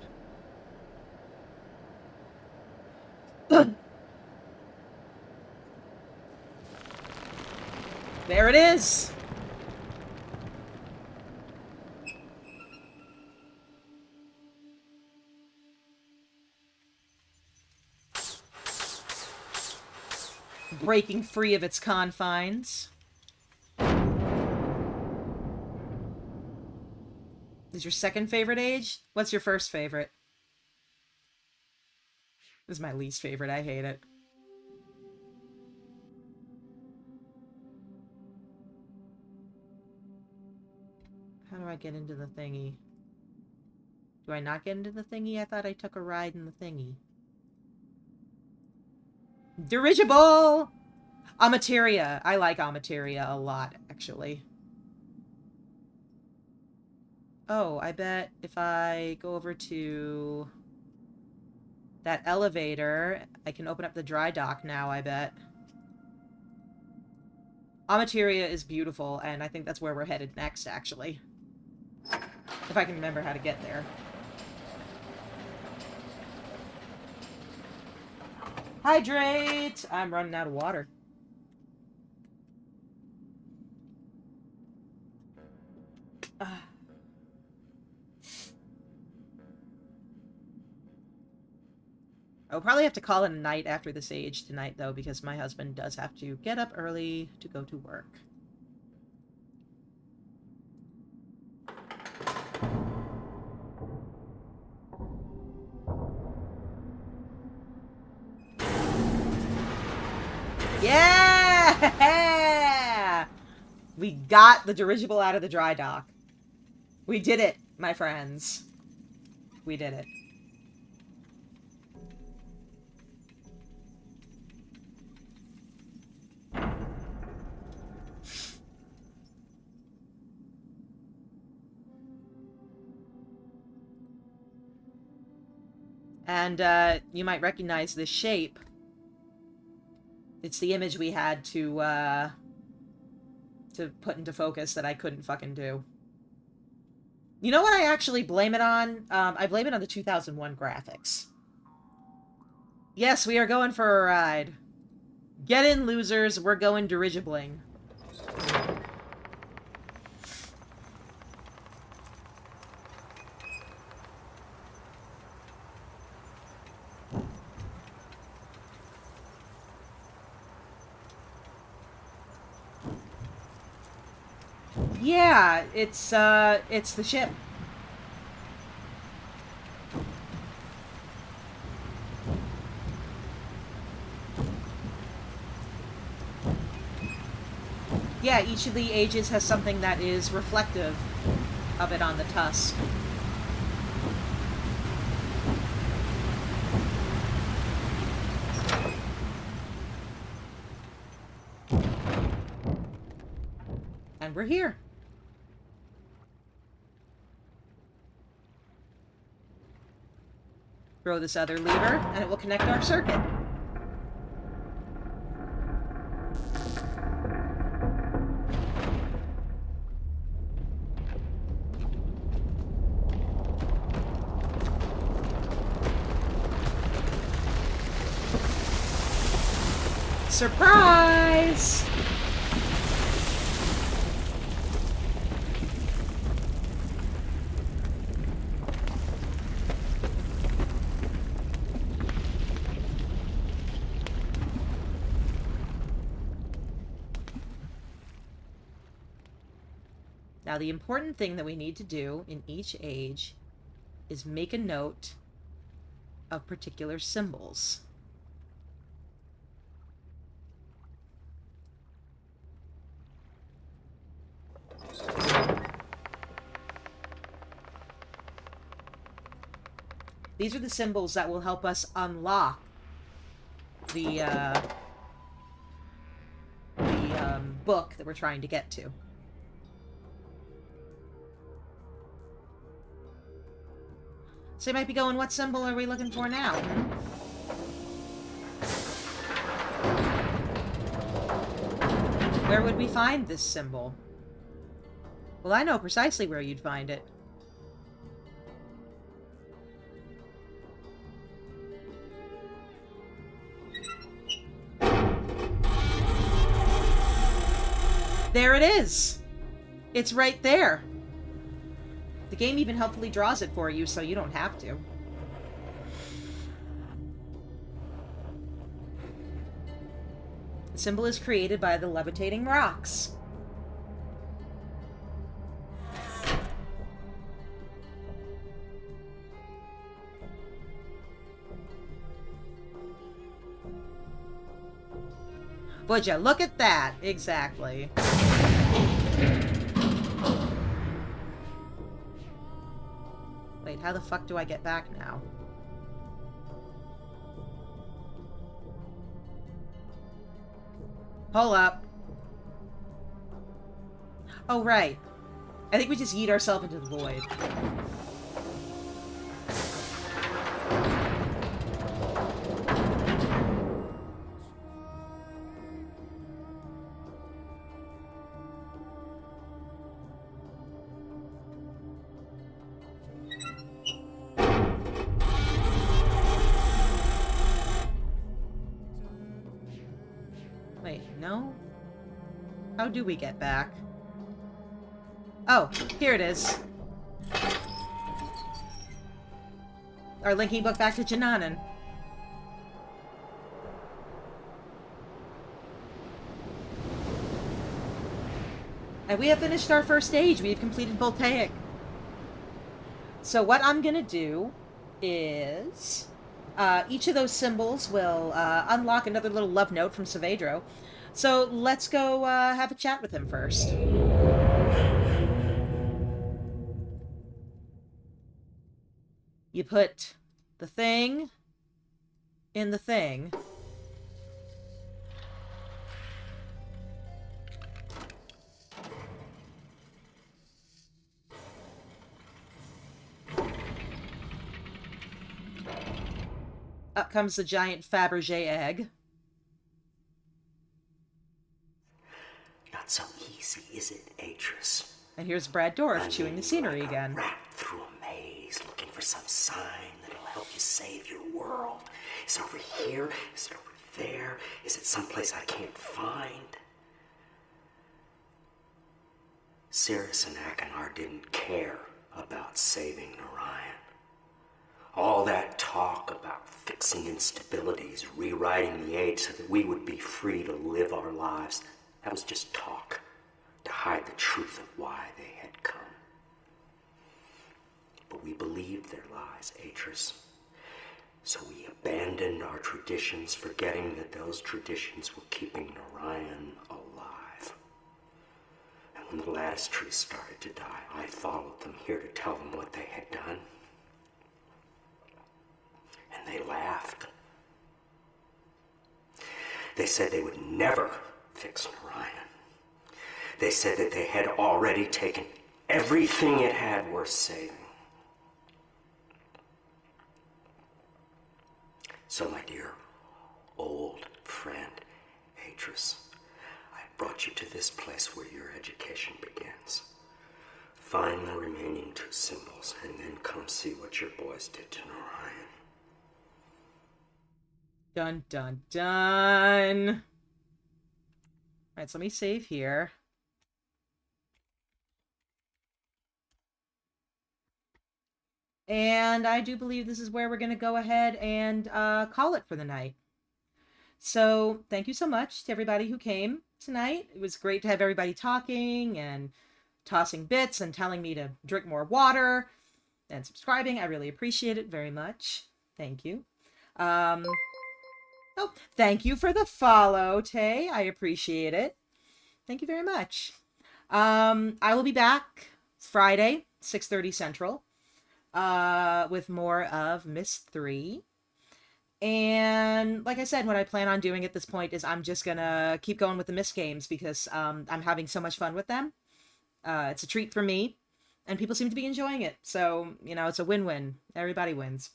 There it is. Breaking free of its confines. Is your second favorite age? What's your first favorite? This is my least favorite. I hate it. How do I get into the thingy? Do I not get into the thingy? I thought I took a ride in the thingy. Dirigible! Amateria. I like Amateria a lot, actually. Oh, I bet if I go over to That elevator, I can open up the dry dock now, I bet. Amateria is beautiful, and I think that's where we're headed next, actually. If I can remember how to get there. Hydrate! I'm running out of water. I'll probably have to call it a night after this age tonight, though, because my husband does have to get up early to go to work. Yeah! We got the dirigible out of the dry dock. We did it, my friends. We did it. And, you might recognize this shape. It's the image we had to put into focus that I couldn't fucking do. You know what I actually blame it on? I blame it on the 2001 graphics. Yes, we are going for a ride. Get in, losers. We're going dirigibling. Yeah, it's the ship. Yeah, each of the ages has something that is reflective of it on the tusk. And we're here. Throw this other lever, and it will connect our circuit. Surprise! Now, the important thing that we need to do in each age is make a note of particular symbols. These are the symbols that will help us unlock the book that we're trying to get to. So you might be going, what symbol are we looking for now? Where would we find this symbol? Well, I know precisely where you'd find it. There it is! It's right there! The game even helpfully draws it for you, so you don't have to. The symbol is created by the levitating rocks. Would you look at that? Exactly. Wait, how the fuck do I get back now? Hold up. Oh, right. I think we just yeet ourselves into the void. No? How do we get back? Oh, here it is. Our linking book back to Jananan. And we have finished our first stage. We have completed Voltaic. So what I'm going to do is... each of those symbols will unlock another little love note from Saavedro. So let's go have a chat with him first. You put the thing in the thing. Up comes the giant Fabergé egg. Not so easy, is it, Atris? And here's Brad Dorff chewing the scenery like again. A rat through a maze, looking for some sign that'll help you save your world. Is it over here? Is it over there? Is it someplace I can't find? Sirius and Akinar didn't care about saving Narayan. All that talk about fixing instabilities, rewriting the age so that we would be free to live our lives, that was just talk, to hide the truth of why they had come. But we believed their lies, Atris. So we abandoned our traditions, forgetting that those traditions were keeping Narayan alive. And when the lattice trees started to die, I followed them here to tell them what they had done. And they laughed. They said they would never fix Narayan. They said that they had already taken everything it had worth saving. So, my dear old friend, Atris, I brought you to this place where your education begins. Find the remaining two symbols and then come see what your boys did to Narayan. Dun, dun, dun. Alright, so let me save here. And I do believe this is where we're going to go ahead and call it for the night. So thank you so much to everybody who came tonight. It was great to have everybody talking and tossing bits and telling me to drink more water and subscribing. I really appreciate it very much. Thank you. Oh, thank you for the follow, Tay. I appreciate it. Thank you very much. I will be back Friday, 6:30 Central, with more of MYST 3. And like I said, what I plan on doing at this point is I'm just gonna keep going with the MYST games because I'm having so much fun with them. It's a treat for me, and people seem to be enjoying it. So, you know, it's a win-win. Everybody wins.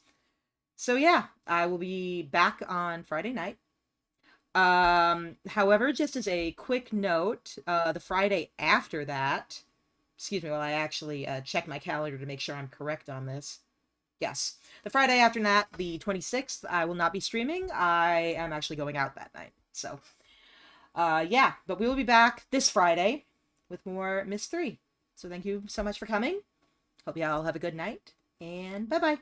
So yeah, I will be back on Friday night. However, just as a quick note, the Friday after that, excuse me while I actually check my calendar to make sure I'm correct on this. Yes, the Friday after that, the 26th, I will not be streaming. I am actually going out that night. So, yeah, but we will be back this Friday with more MYST 3. So thank you so much for coming. Hope you all have a good night, and bye-bye.